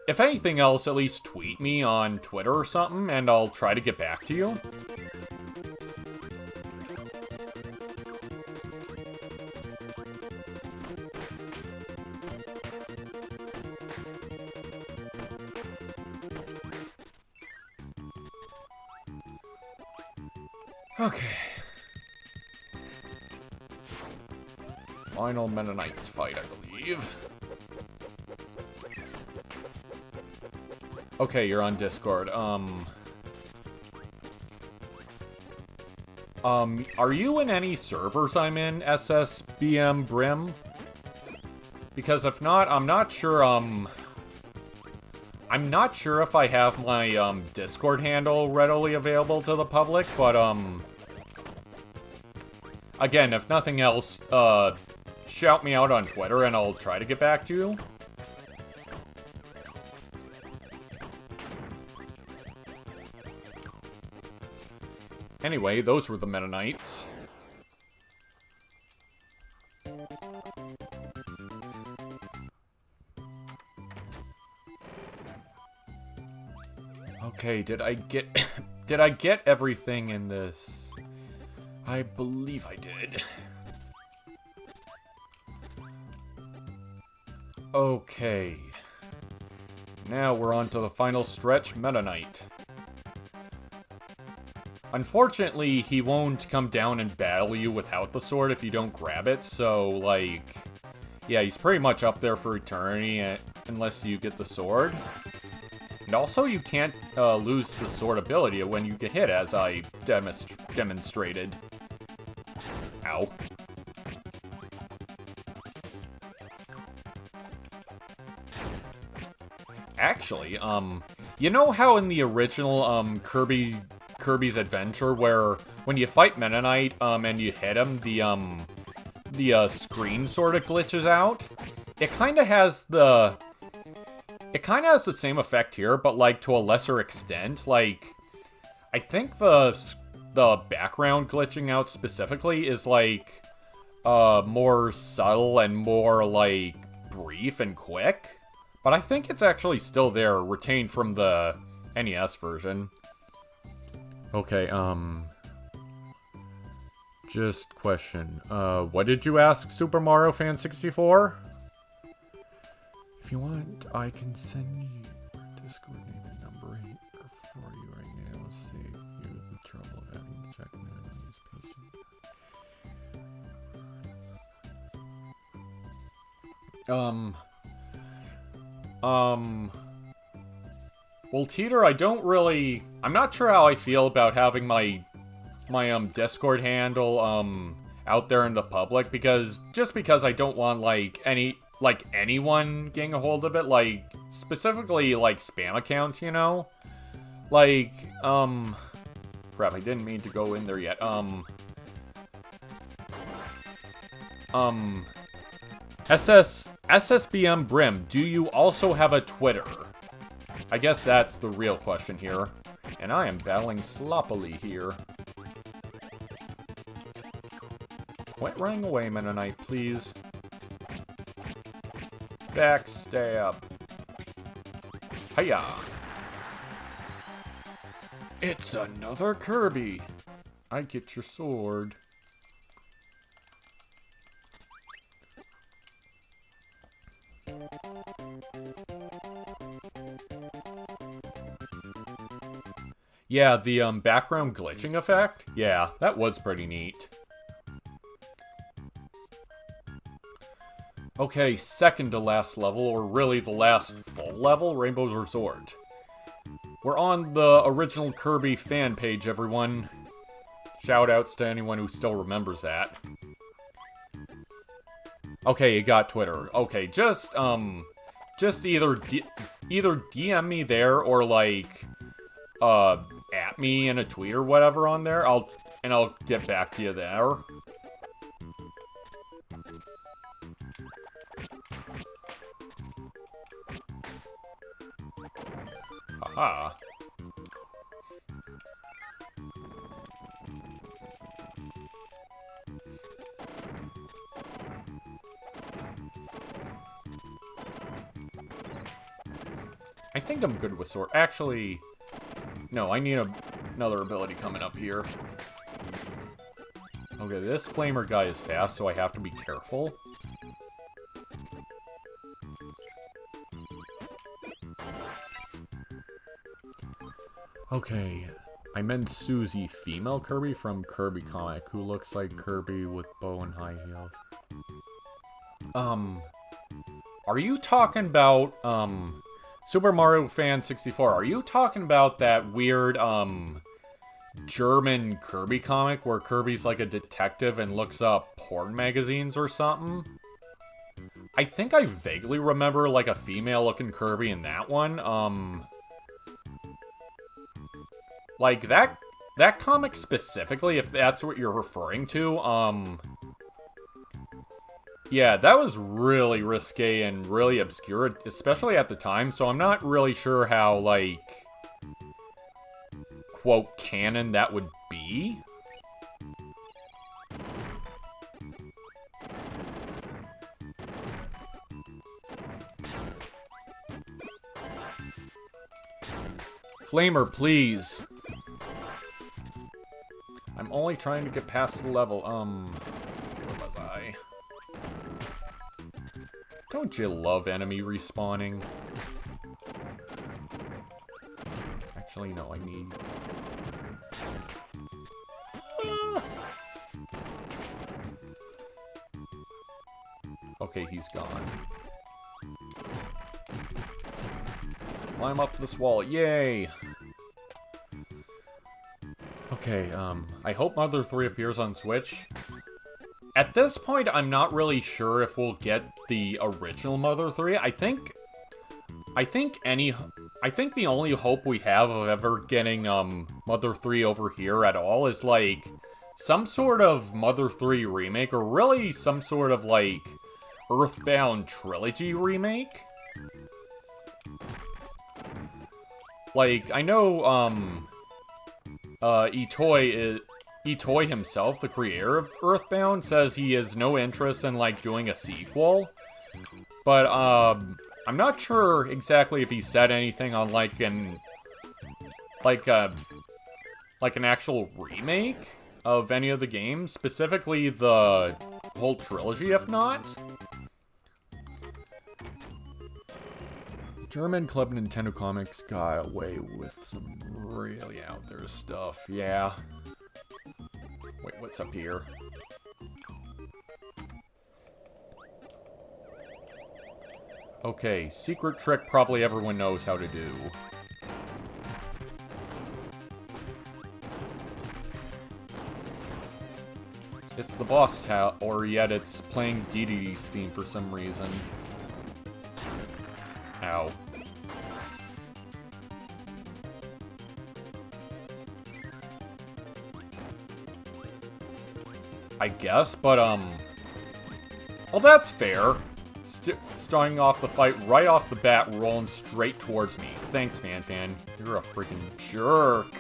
if anything else, at least tweet me on Twitter or something, and I'll try to get back to you. Okay. Final Meta Knights fight, I believe. Okay, you're on Discord. Are you in any servers I'm in, SSBM Brim? Because if not, I'm not sure, I'm not sure if I have my, Discord handle readily available to the public, but, again, if nothing else, shout me out on Twitter and I'll try to get back to you. Anyway, those were the Meta Knights. Okay, did I get did I get everything in this? I believe I did. Okay. Now we're on to the final stretch, Meta Knight. Unfortunately, he won't come down and battle you without the sword if you don't grab it, so, like, yeah, he's pretty much up there for eternity unless you get the sword. And also, you can't lose the sword ability when you get hit, as I demonstrated. Ow. Actually, you know how in the original, Kirby's Adventure, where when you fight Meta Knight, and you hit him, the screen sort of glitches out? It kind of has the same effect here, but, like, to a lesser extent. Like, I think the background glitching out specifically is, like, more subtle and more, like, brief and quick. But I think it's actually still there, retained from the NES version. Okay, just question. What did you ask, Super Mario Fan 64? If you want, I can send you a Discord name and number here for you right now. Save you the trouble of having to check Meta Knight's patient. Well, Teeter, I'm not sure how I feel about having my Discord handle, out there in the public, because I don't want, like, anyone getting a hold of it, like, specifically, like, spam accounts, you know? Like, crap, I didn't mean to go in there yet. SSBM Brim, do you also have a Twitter? I guess that's the real question here. And I am battling sloppily here. Quit running away, Mennonite, please. Backstab. Hiya! It's another Kirby! I get your sword. Yeah, the background glitching effect? Yeah, that was pretty neat. Okay, second to last level, or really the last full level, Rainbow's Resort. We're on the original Kirby fan page, everyone. Shoutouts to anyone who still remembers that. Okay, you got Twitter. Okay, just either DM me there or like at me in a tweet or whatever on there. I'll get back to you there. Haha. I think I'm good with sword. Actually, no, I need another ability coming up here. Okay, this flamer guy is fast, so I have to be careful. Okay, I meant Susie, female Kirby from Kirby comic, who looks like Kirby with bow and high heels. Are you talking about, Super Mario Fan 64, are you talking about that weird, German Kirby comic where Kirby's like a detective and looks up porn magazines or something? I think I vaguely remember like a female-looking Kirby in that one, like, that comic specifically, if that's what you're referring to, yeah, that was really risque and really obscure, especially at the time, so I'm not really sure how, like, quote, canon that would be. Flamer, please. I'm only trying to get past the level, where was I? Don't you love enemy respawning? Actually, no, I need... Okay, he's gone. Climb up this wall, yay! Okay, I hope Mother 3 appears on Switch. At this point, I'm not really sure if we'll get the original Mother 3. I think the only hope we have of ever getting, Mother 3 over here at all is, like, some sort of Mother 3 remake, or really some sort of, like, Earthbound trilogy remake. Like, I know, Itoi himself, the creator of Earthbound, says he has no interest in, like, doing a sequel. But, I'm not sure exactly if he said anything on, like, an actual remake of any of the games, specifically the whole trilogy, if not. German Club Nintendo Comics got away with some really out there stuff, yeah. Wait, what's up here? Okay, secret trick probably everyone knows how to do. It's the boss tower, or yet it's playing DDD's theme for some reason. Ow. I guess, but, well, that's fair. Starting off the fight right off the bat, rolling straight towards me. Thanks, Fan. You're a freaking jerk.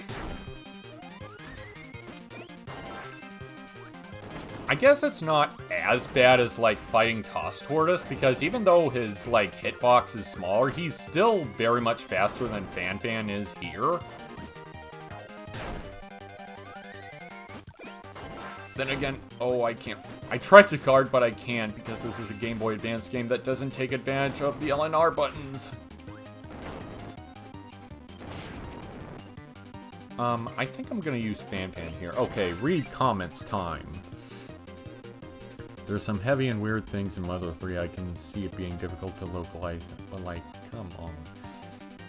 I guess it's not as bad as, like, fighting Toss Tortoise, because even though his, like, hitbox is smaller, he's still very much faster than Fan is here. Then again, oh, I can't. I tried to guard, but I can't, because this is a Game Boy Advance game that doesn't take advantage of the LNR buttons. I think I'm gonna use Fan here. Okay, read comments time. There's some heavy and weird things in Mother 3. I can see it being difficult to localize, but, like, come on.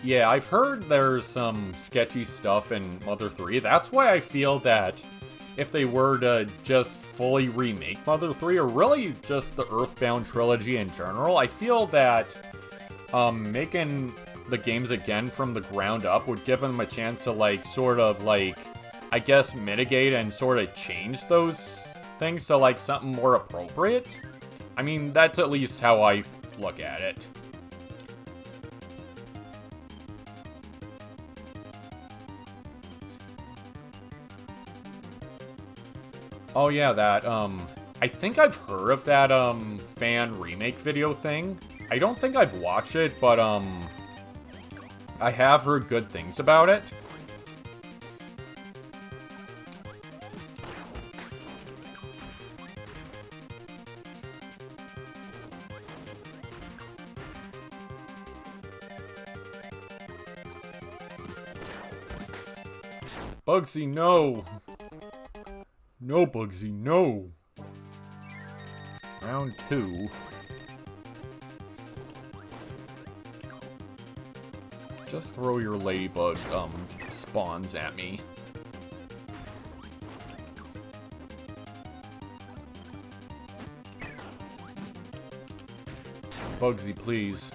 Yeah, I've heard there's some sketchy stuff in Mother 3. That's why I feel that if they were to just fully remake Mother 3, or really just the Earthbound trilogy in general, I feel that making the games again from the ground up would give them a chance to, like, sort of, like, I guess mitigate and sort of change those things to, like, something more appropriate. I mean, that's at least how I look at it. Oh yeah, that, I think I've heard of that, fan remake video thing. I don't think I've watched it, but, I have heard good things about it. Bugsy, no! No, Bugsy, no! Round 2. Just throw your ladybug, spawns at me. Bugsy, please.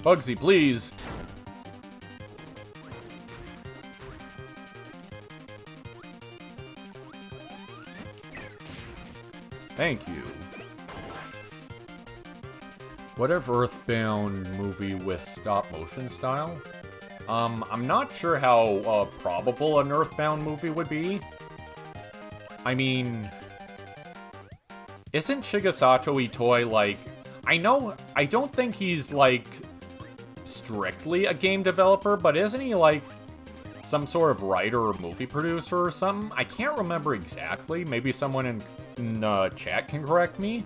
Bugsy, please! Thank you. What if Earthbound movie with stop-motion style? I'm not sure how probable an Earthbound movie would be. I mean, isn't Shigesato Itoi, like, I don't think he's, like, strictly a game developer, but isn't he, like, some sort of writer or movie producer or something? I can't remember exactly. Maybe someone in chat can correct me.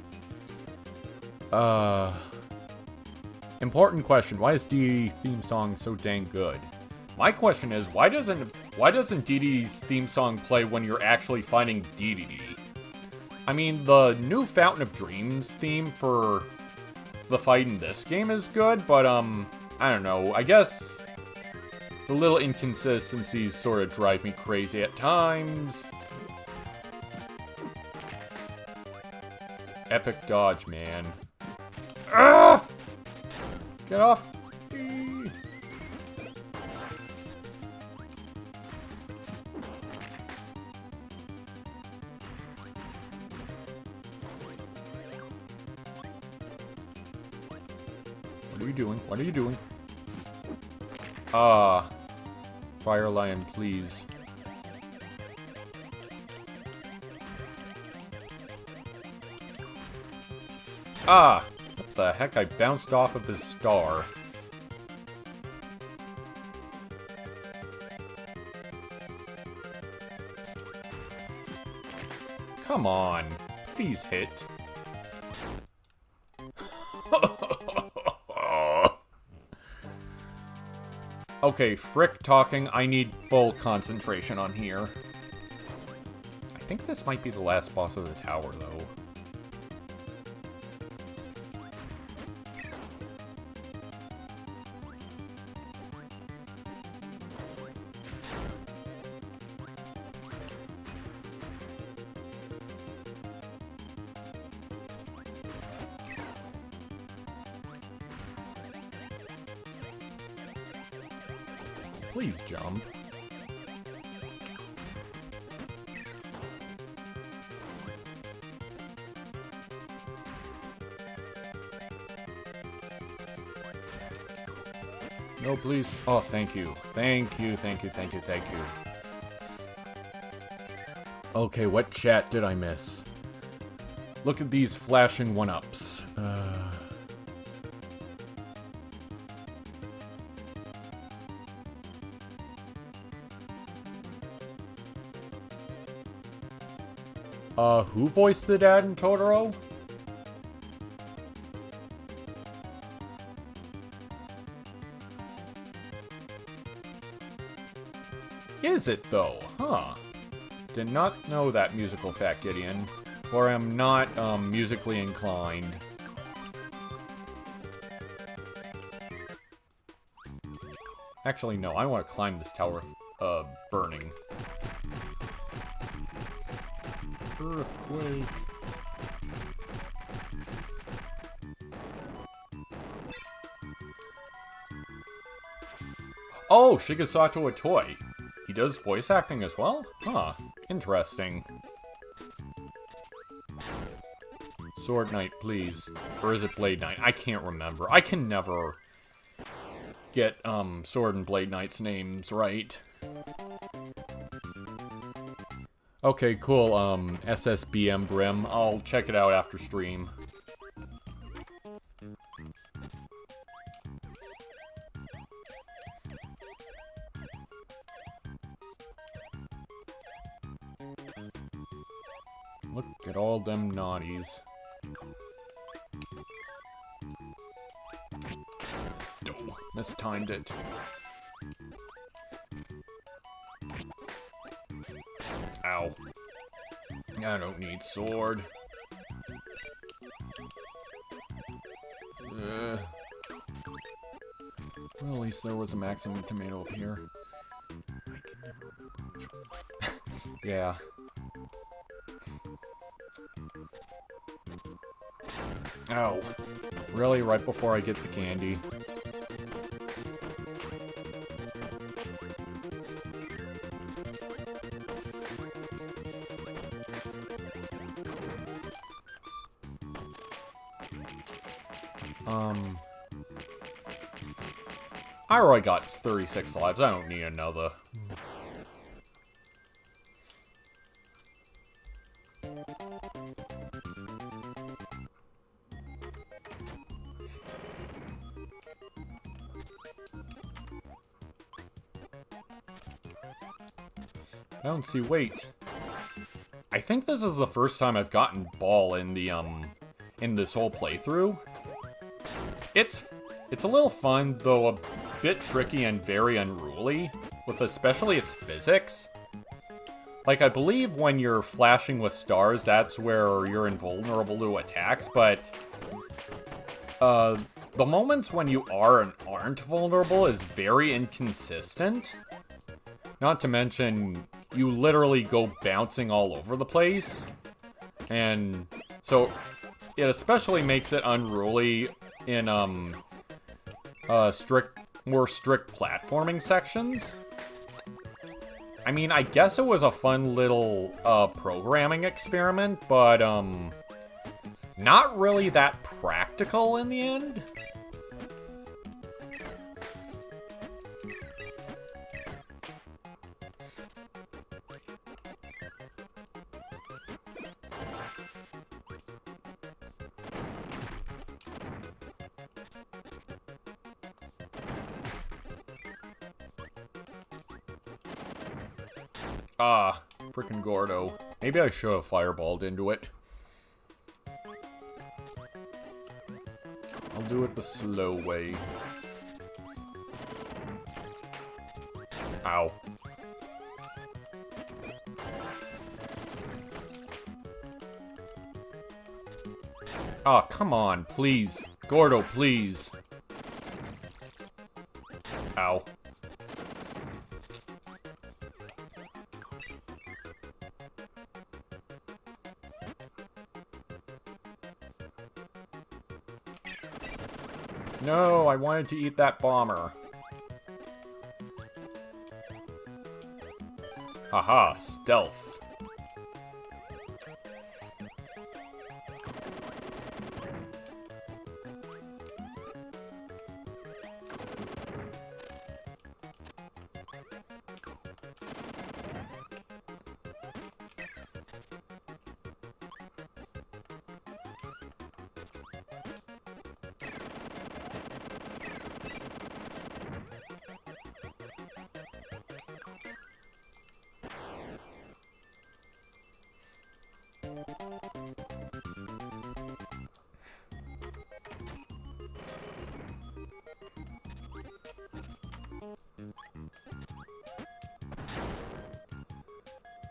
Important question. Why is DDD's theme song so dang good? My question is, why doesn't DDD's theme song play when you're actually fighting DDD? I mean, the new Fountain of Dreams theme for the fight in this game is good, but, I don't know. I guess the little inconsistencies sort of drive me crazy at times. Epic dodge, man. Ah! Get off! What are you doing? What are you doing? Fire Lion, please. What the heck? I bounced off of his star. Come on. Please hit. Okay, frick talking. I need full concentration on here. I think this might be the last boss of the tower, though. Please jump. No, please. Oh, thank you. Thank you, thank you, thank you, thank you. Okay, what chat did I miss? Look at these flashing one-ups. Who voiced the dad in Totoro? Is it, though? Huh. Did not know that musical fact, Gideon. Or am not, musically inclined. Actually, no. I want to climb this tower, burning. Earthquake. Oh, Shigesato a toy. He does voice acting as well? Huh. Interesting. Sword Knight, please. Or is it Blade Knight? I can't remember. I can never get, Sword and Blade Knight's names right. Okay, cool, SSBM Brim. I'll check it out after stream. Look at all them naughties. Oh, mistimed it. Ow. I don't need sword. Well, at least there was a maximum tomato up here. I can never remember which one. Yeah. Ow. Really? Right before I get the candy? I already got 36 lives. I don't need another. I don't see weight. I think this is the first time I've gotten ball in the, in this whole playthrough. It's a little fun, though a bit tricky and very unruly, with especially its physics. Like, I believe when you're flashing with stars, that's where you're invulnerable to attacks, but the moments when you are and aren't vulnerable is very inconsistent. Not to mention, you literally go bouncing all over the place. And so it especially makes it unruly in more strict platforming sections. I mean, I guess it was a fun little programming experiment, but not really that practical in the end. Ah, frickin' Gordo. Maybe I should have fireballed into it. I'll do it the slow way. Ow. Ah, come on, please. Gordo, please. Ow. No, I wanted to eat that bomber. Haha, stealth.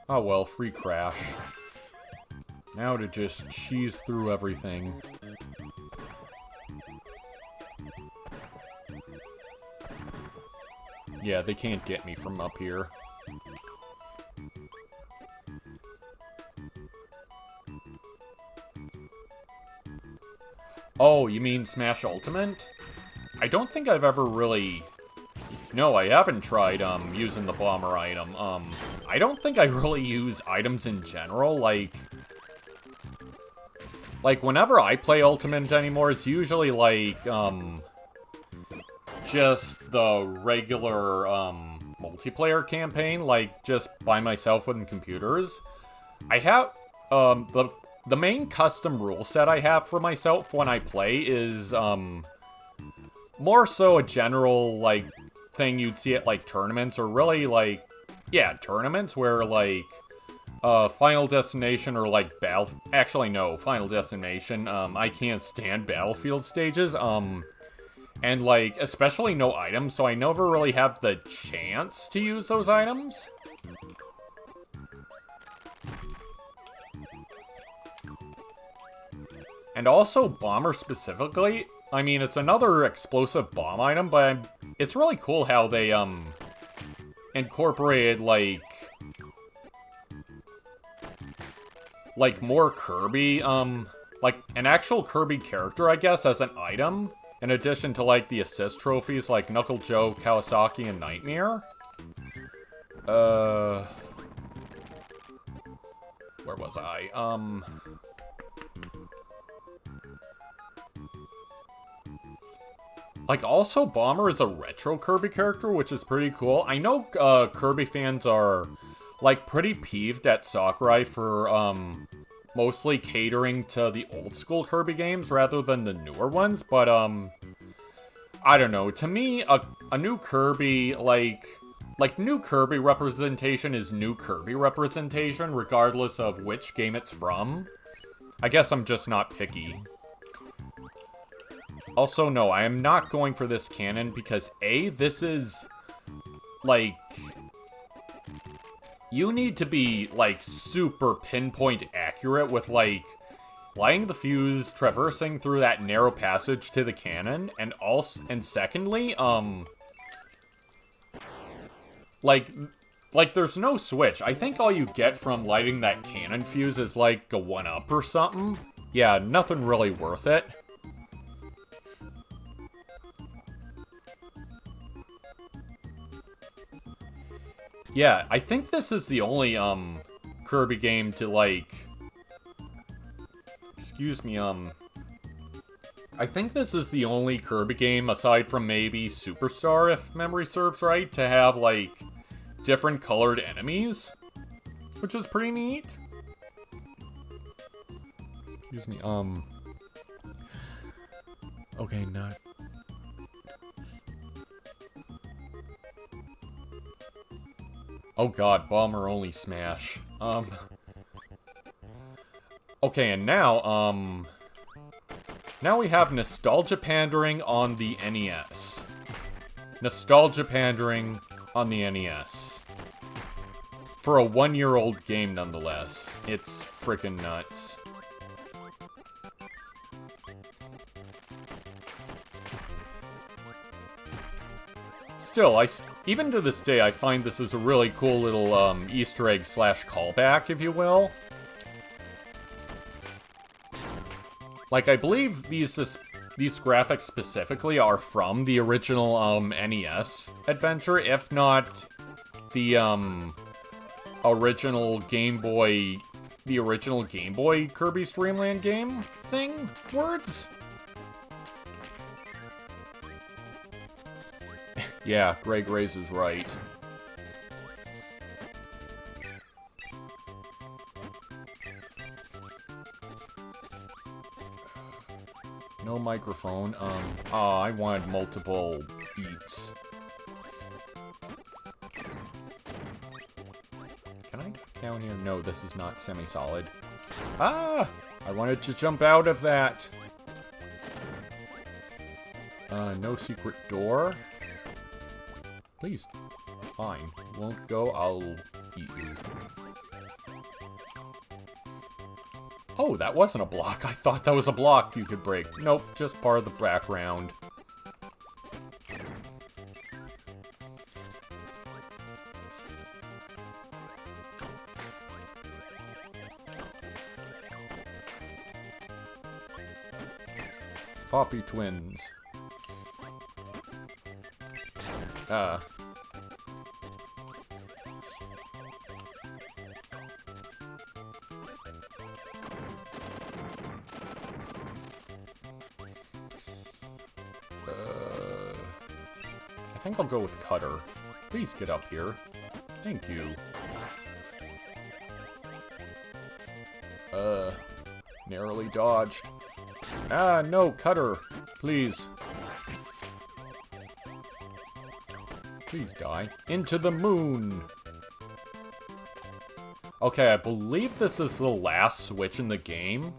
Oh well, free crash. Now to just cheese through everything. Yeah, they can't get me from up here. Oh, you mean Smash Ultimate? I don't think I've ever really... No, I haven't tried, using the bomber item. I don't think I really use items in general, like, whenever I play Ultimate anymore, it's usually, like, just the regular, multiplayer campaign, like, just by myself with computers. I have, the main custom rule set I have for myself when I play is, more so a general, like, thing you'd see at, like, tournaments, or really, like, yeah, tournaments where, like, Final Destination or, like, actually, no, Final Destination, I can't stand Battlefield stages, and, like, especially no items, so I never really have the chance to use those items. And also, Bomber specifically, I mean, it's another explosive bomb item, but it's really cool how they, incorporated, like, more Kirby, like, an actual Kirby character, I guess, as an item, in addition to, like, the assist trophies, like Knuckle Joe, Kawasaki, and Nightmare. Where was I? Like, also, Bomber is a retro Kirby character, which is pretty cool. I know, Kirby fans are, like, pretty peeved at Sakurai for, mostly catering to the old-school Kirby games rather than the newer ones, but, I don't know. To me, a new Kirby, like, new Kirby representation is new Kirby representation, regardless of which game it's from. I guess I'm just not picky. Also, no, I am not going for this cannon because, A, this is, like, you need to be, like, super pinpoint accurate with, like, lighting the fuse, traversing through that narrow passage to the cannon, and secondly, like, there's no switch. I think all you get from lighting that cannon fuse is, like, a 1-up or something. Yeah, nothing really worth it. Yeah, I think this is the only, Kirby game to, like... Excuse me, I think this is the only Kirby game, aside from maybe Superstar, if memory serves right, to have, like, different colored enemies. Which is pretty neat. Excuse me, okay, not... Oh god, Bomber only Smash. Okay, and now, now we have nostalgia pandering on the NES. Nostalgia pandering on the NES. For a 1-year-old game, nonetheless. It's freaking nuts. Still, even to this day, I find this is a really cool little, Easter egg / callback, if you will. Like, I believe these graphics specifically are from the original, NES adventure, if not the, original Game Boy... The original Game Boy Kirby's Dream Land game thing? Words? Yeah, Greg Ray's is right. No microphone. I wanted multiple beats. Can I duck down here? No, this is not semi-solid. Ah! I wanted to jump out of that. No secret door. Please. Fine. Won't go, I'll eat you. Oh, that wasn't a block. I thought that was a block you could break. Nope, just part of the background. Poppy twins. I think I'll go with Cutter. Please get up here. Thank you. Narrowly dodged. Ah, no, Cutter. Please. Please die. Into the moon! Okay, I believe this is the last switch in the game.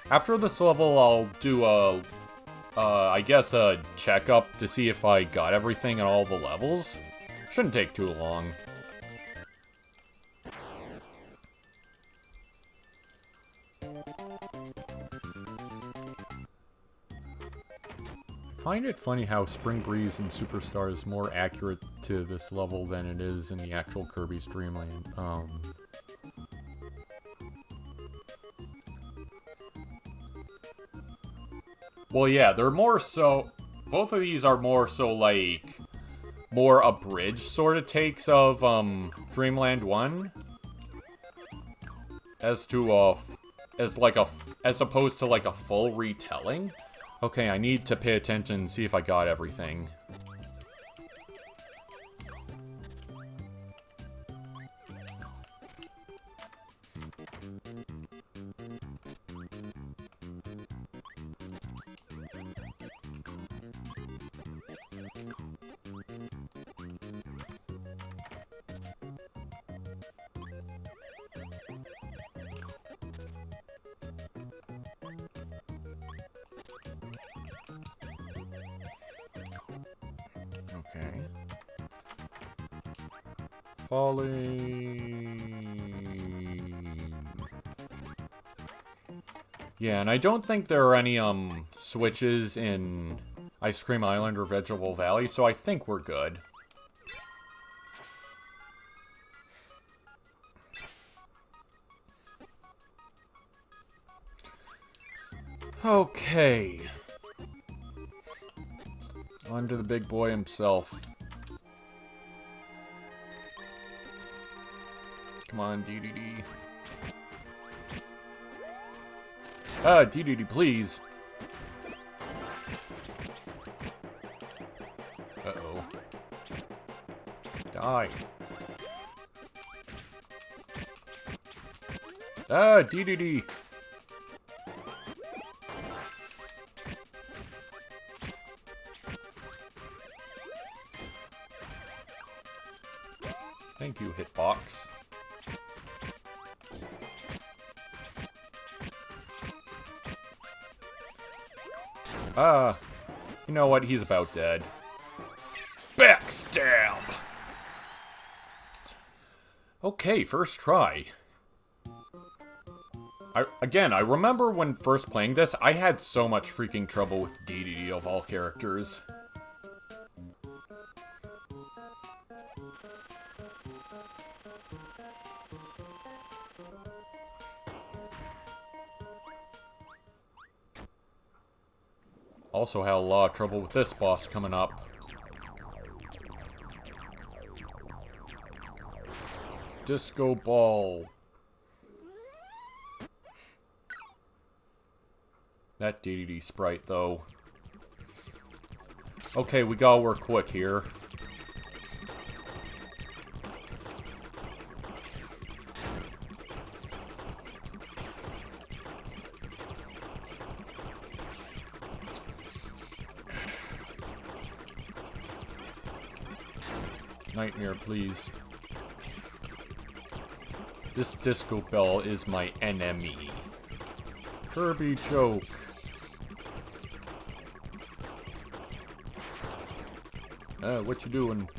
After this level, I'll do I guess a checkup to see if I got everything in all the levels. Shouldn't take too long. I find it funny how Spring Breeze in Superstar is more accurate to this level than it is in the actual Kirby's Dream Land. Well, yeah, they're more so... Both of these are more so, like... More abridged sort of takes of, Dreamland 1. As to, as opposed to, like, a full retelling. Okay, I need to pay attention and see if I got everything. Okay. Falling. Yeah, and I don't think there are any, switches in Ice Cream Island or Vegetable Valley, so I think we're good. Okay. On to the big boy himself. Come on, DDD. Ah, DDD, please. Uh-oh. Die. Ah, DDD. Thank you, Hitbox. Ah, you know what? He's about dead. Backstab! Okay, first try. I remember when first playing this, I had so much freaking trouble with DDD of all characters. Also had a lot of trouble with this boss coming up. Disco ball. That DDD sprite, though. Okay, we gotta work quick here. Nightmare, please. This disco bell is my enemy. Kirby joke. What you doing?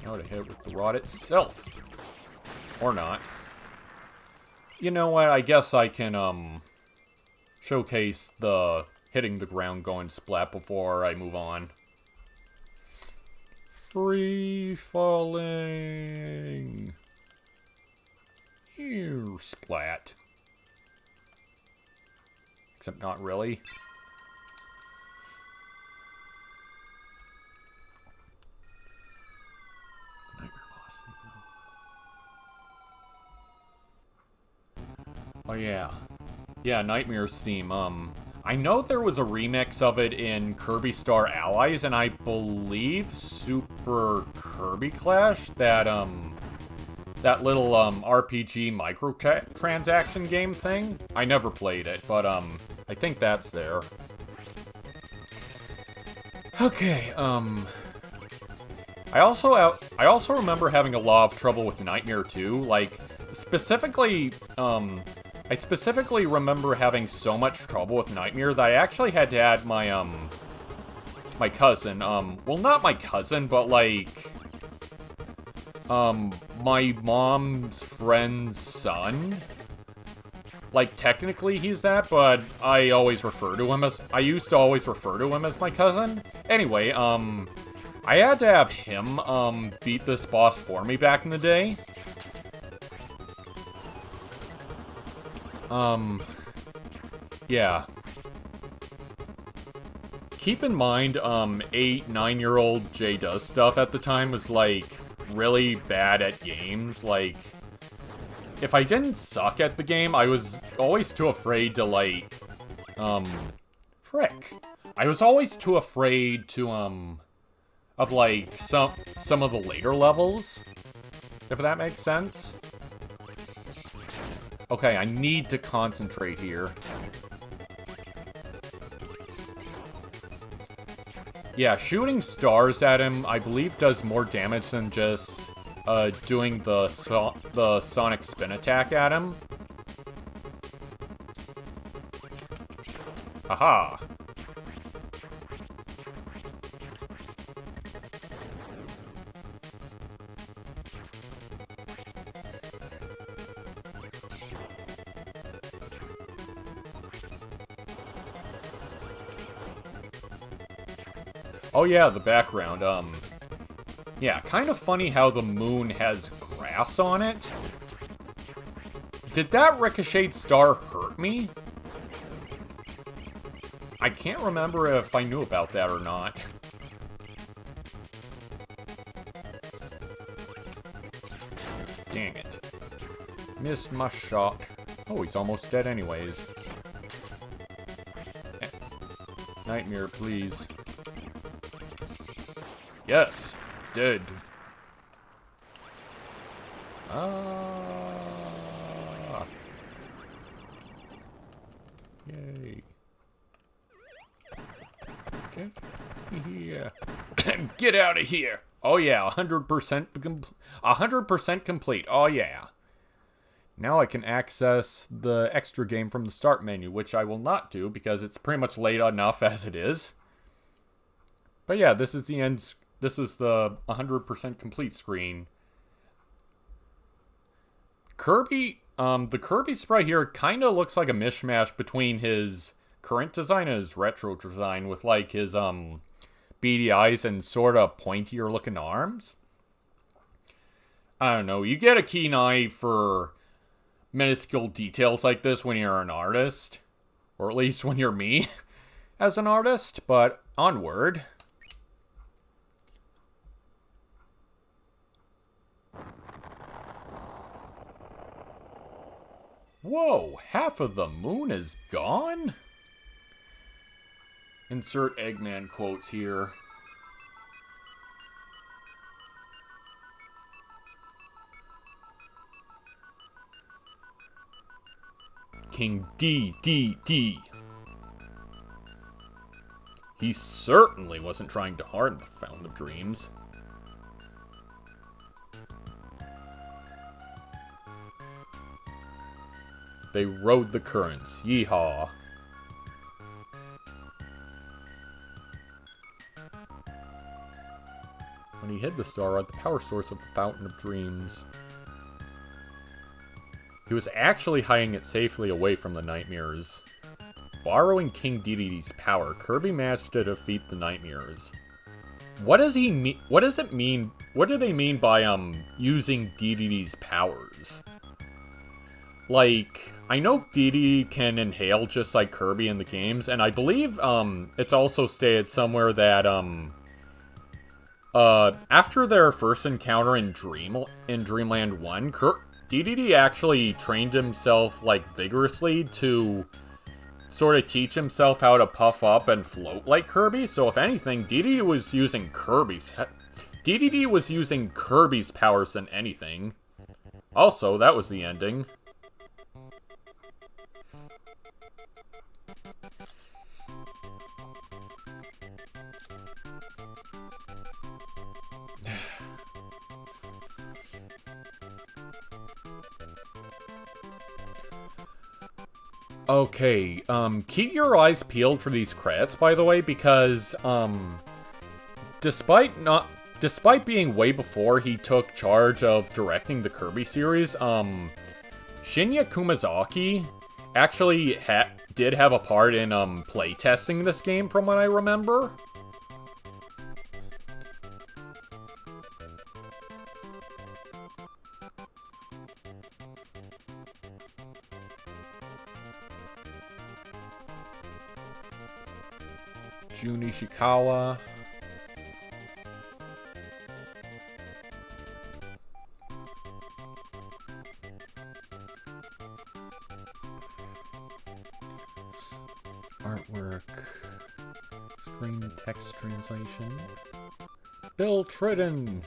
Now to hit with the rod itself. Or not. You know what, I guess I can, showcase the hitting the ground going splat before I move on. Free falling. Ew, splat. Except not really. Oh yeah. Yeah, Nightmare's theme. I know there was a remix of it in Kirby Star Allies, and I believe Super Kirby Clash, that little, RPG microtransaction game thing. I never played it, but, I think that's there. Okay, I also remember having a lot of trouble with Nightmare 2, like, specifically, I specifically remember having so much trouble with Nightmare that I actually had to add my, my cousin, well, not my cousin, but, like, my mom's friend's son. Like, technically he's that, but I used to always refer to him as my cousin. Anyway, I had to have him, beat this boss for me back in the day. Yeah. Keep in mind, 8-9-year-old Jay Does Stuff at the time was, like, really bad at games. Like, if I didn't suck at the game, I was always too afraid to, like, frick. I was always too afraid to, of, like, some of the later levels, if that makes sense. Okay, I need to concentrate here. Yeah, shooting stars at him, I believe, does more damage than just, doing the sonic spin attack at him. Aha! Oh yeah, the background, yeah, kind of funny how the moon has grass on it. Did that ricocheted star hurt me? I can't remember if I knew about that or not. Dang it. Missed my shot. Oh, he's almost dead anyways. Nightmare, please. Yes, dead. Ah. Yay. Get here. Get out of here. Oh yeah, 100% complete. Oh yeah. Now I can access the extra game from the start menu, which I will not do because it's pretty much late enough as it is. But yeah, this is the end. This is the 100% complete screen. Kirby, the Kirby sprite here kind of looks like a mishmash between his current design and his retro design with, like, his, beady eyes and sort of pointier looking arms. I don't know, you get a keen eye for minuscule details like this when you're an artist. Or at least when you're me as an artist. But onward. Whoa, half of the moon is gone? Insert Eggman quotes here. King D. He certainly wasn't trying to harden the Fountain of Dreams. They rode the currents. Yeehaw. When he hid the star at the power source of the Fountain of Dreams, he was actually hiding it safely away from the Nightmares. Borrowing King Dedede's power, Kirby managed to defeat the Nightmares. What does he mean? What does it mean? What do they mean by using Dedede's powers? Like, I know Dedede can inhale just like Kirby in the games, and I believe it's also stated somewhere that after their first encounter in Dreamland 1, Dedede actually trained himself like vigorously to sort of teach himself how to puff up and float like Kirby. So if anything, Dedede was using Kirby's powers than anything. Also, that was the ending. Okay, keep your eyes peeled for these credits, by the way, because, despite being way before he took charge of directing the Kirby series, Shinya Kumazaki actually did have a part in, playtesting this game, from what I remember. Jun Ishikawa. Artwork. Screen text translation. Bill Tridden.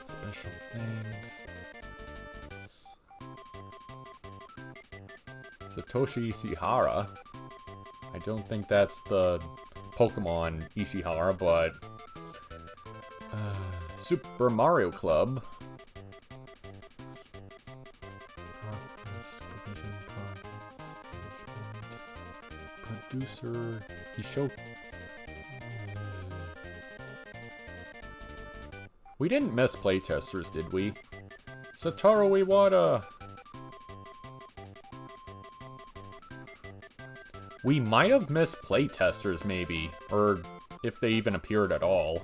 Special things. Satoshi Ishihara. I don't think that's the Pokemon Ishihara, but Super Mario Club. Producer Hisho. We didn't miss playtesters, did we? Satoru Iwata! We might have missed playtesters, maybe. Or if they even appeared at all.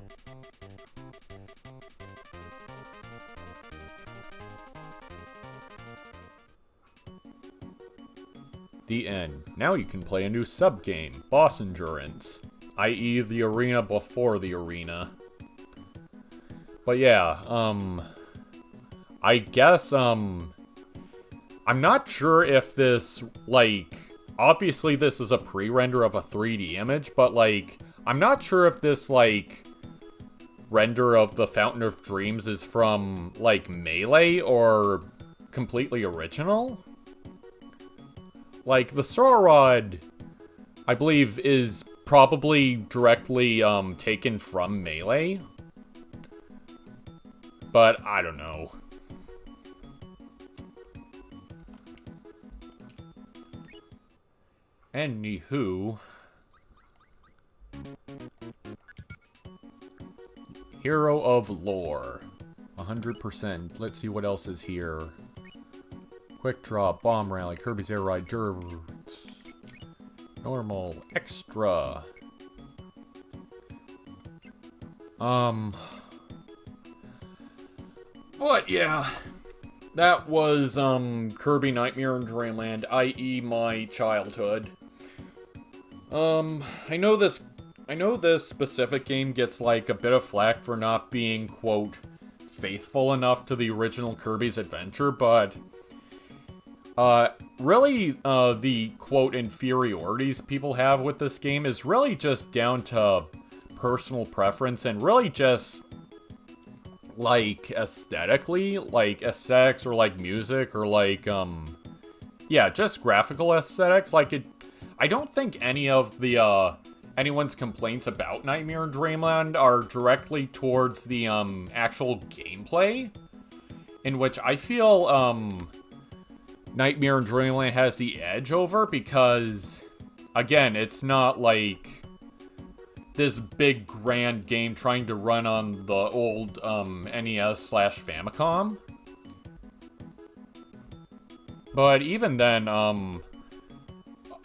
The end. Now you can play a new sub-game, Boss Endurance. I.e. the arena before the arena. But yeah, I guess, I'm not sure if this, like, obviously this is a pre-render of a 3D image, but, like, I'm not sure if this, like, render of the Fountain of Dreams is from, like, Melee or completely original. Like, the Star Rod, I believe, is probably directly, taken from Melee. But, I don't know. Anywho. Hero of Lore. 100%. Let's see what else is here. Quick Draw, Bomb Rally, Kirby's Air Ride, Normal, Extra. But yeah, that was, Kirby Nightmare in Dreamland, i.e. my childhood. I know this specific game gets, like, a bit of flack for not being, quote, faithful enough to the original Kirby's Adventure, but, really, the, quote, inferiorities people have with this game is really just down to personal preference and really just, like, aesthetically, like, aesthetics or, like, music or, like, yeah, just graphical aesthetics, like, I don't think any of the, anyone's complaints about Nightmare in Dreamland are directly towards the, actual gameplay, in which I feel, Nightmare in Dreamland has the edge over, because, again, it's not, like, this big grand game trying to run on the old, NES/Famicom. But even then,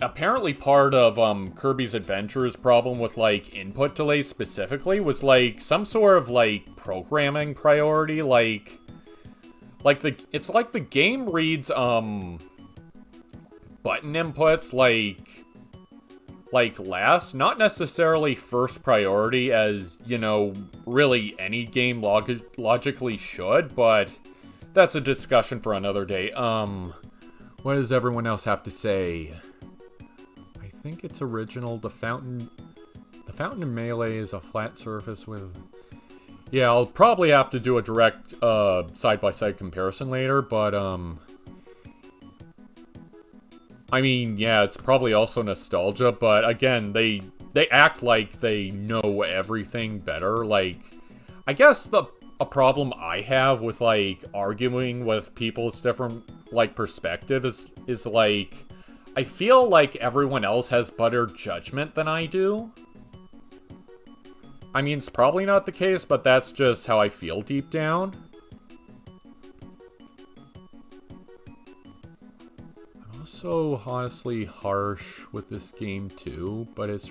apparently part of, Kirby's Adventure's problem with, like, input delays specifically was, like, some sort of, like, programming priority, it's like the game reads, button inputs, like last, not necessarily first priority as, you know, really any game logically should, but that's a discussion for another day. What does everyone else have to say? I think it's original. The fountain in Melee is a flat surface with... Yeah, I'll probably have to do a direct, side-by-side comparison later, but, I mean, yeah, it's probably also nostalgia, but again, they act like they know everything better. Like, I guess a problem I have with, like, arguing with people's different, like, perspective is like, I feel like everyone else has better judgment than I do. I mean, it's probably not the case, but that's just how I feel deep down. Also, honestly, harsh with this game too, but it's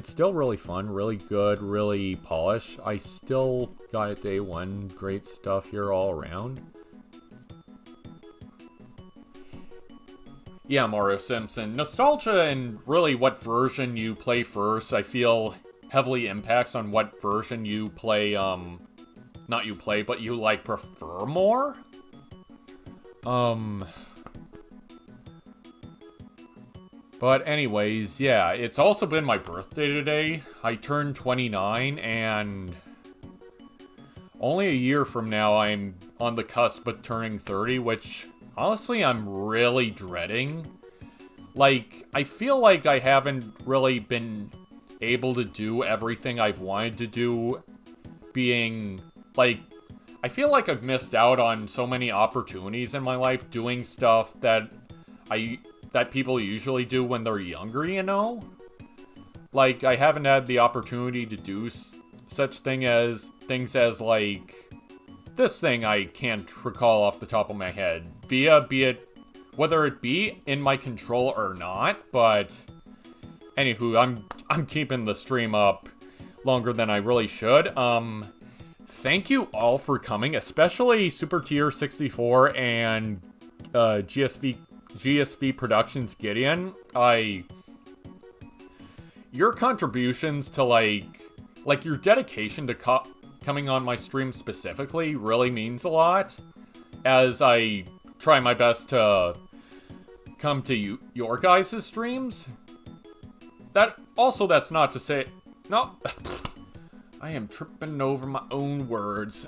still really fun, really good, really polished. I still got it day one. Great stuff here all around. Yeah, Mario Simpson. Nostalgia and really what version you play first, I feel heavily impacts on what version you play, not you play, but you, like, prefer more? But anyways, yeah, it's also been my birthday today. I turned 29, and only a year from now I'm on the cusp of turning 30, which, honestly, I'm really dreading. Like, I feel like I haven't really been able to do everything I've wanted to do, being, like, I feel like I've missed out on so many opportunities in my life doing stuff that people usually do when they're younger, you know? Like, I haven't had the opportunity to do such things as, like, this thing I can't recall off the top of my head. Whether it be in my control or not, but anywho, I'm keeping the stream up longer than I really should. Thank you all for coming, especially Super Tier 64 and GSV Productions Gideon. Your contributions to, like your dedication to coming on my stream specifically really means a lot, as I try my best to come to your guys' streams. That's not to say... No, I am tripping over my own words.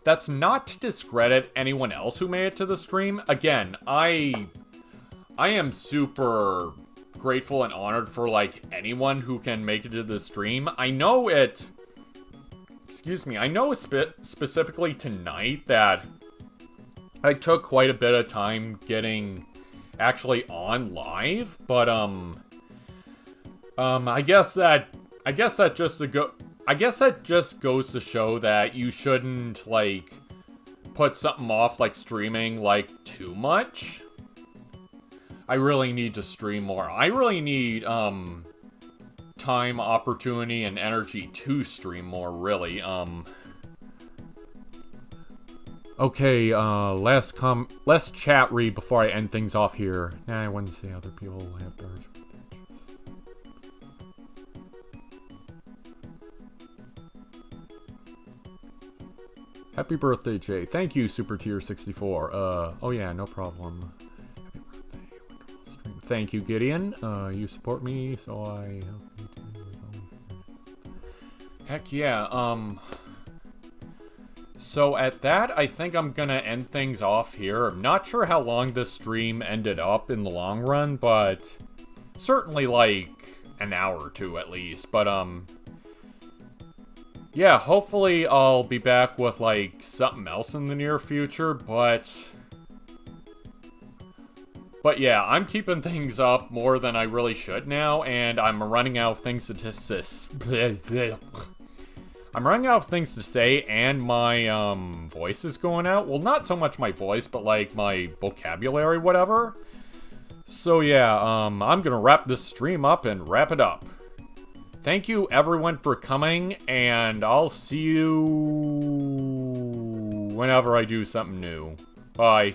That's not to discredit anyone else who made it to the stream. Again, I am super grateful and honored for, like, anyone who can make it to the stream. I know it... Excuse me. I know specifically tonight that I took quite a bit of time getting actually on live, but, I guess that just goes to show that you shouldn't, like, put something off, like, streaming, like, too much. I really need to stream more. I really need, time, opportunity, and energy to stream more, really. Okay, last chat read before I end things off here. Nah, I wouldn't say other people have theirs. Happy birthday, Jay. Thank you, Super Tier 64. Oh yeah, no problem. Happy birthday. Thank you, Gideon. You support me, so I help you too. Heck yeah, so at that, I think I'm gonna end things off here. I'm not sure how long this stream ended up in the long run, but certainly like an hour or two at least. But, yeah, hopefully I'll be back with, like, something else in the near future, but yeah, I'm keeping things up more than I really should now, and I'm running out of things to I'm running out of things to say, and my, voice is going out. Well, not so much my voice, but, like, my vocabulary, whatever. So, yeah, I'm gonna wrap this stream up and wrap it up. Thank you, everyone, for coming, and I'll see you whenever I do something new. Bye.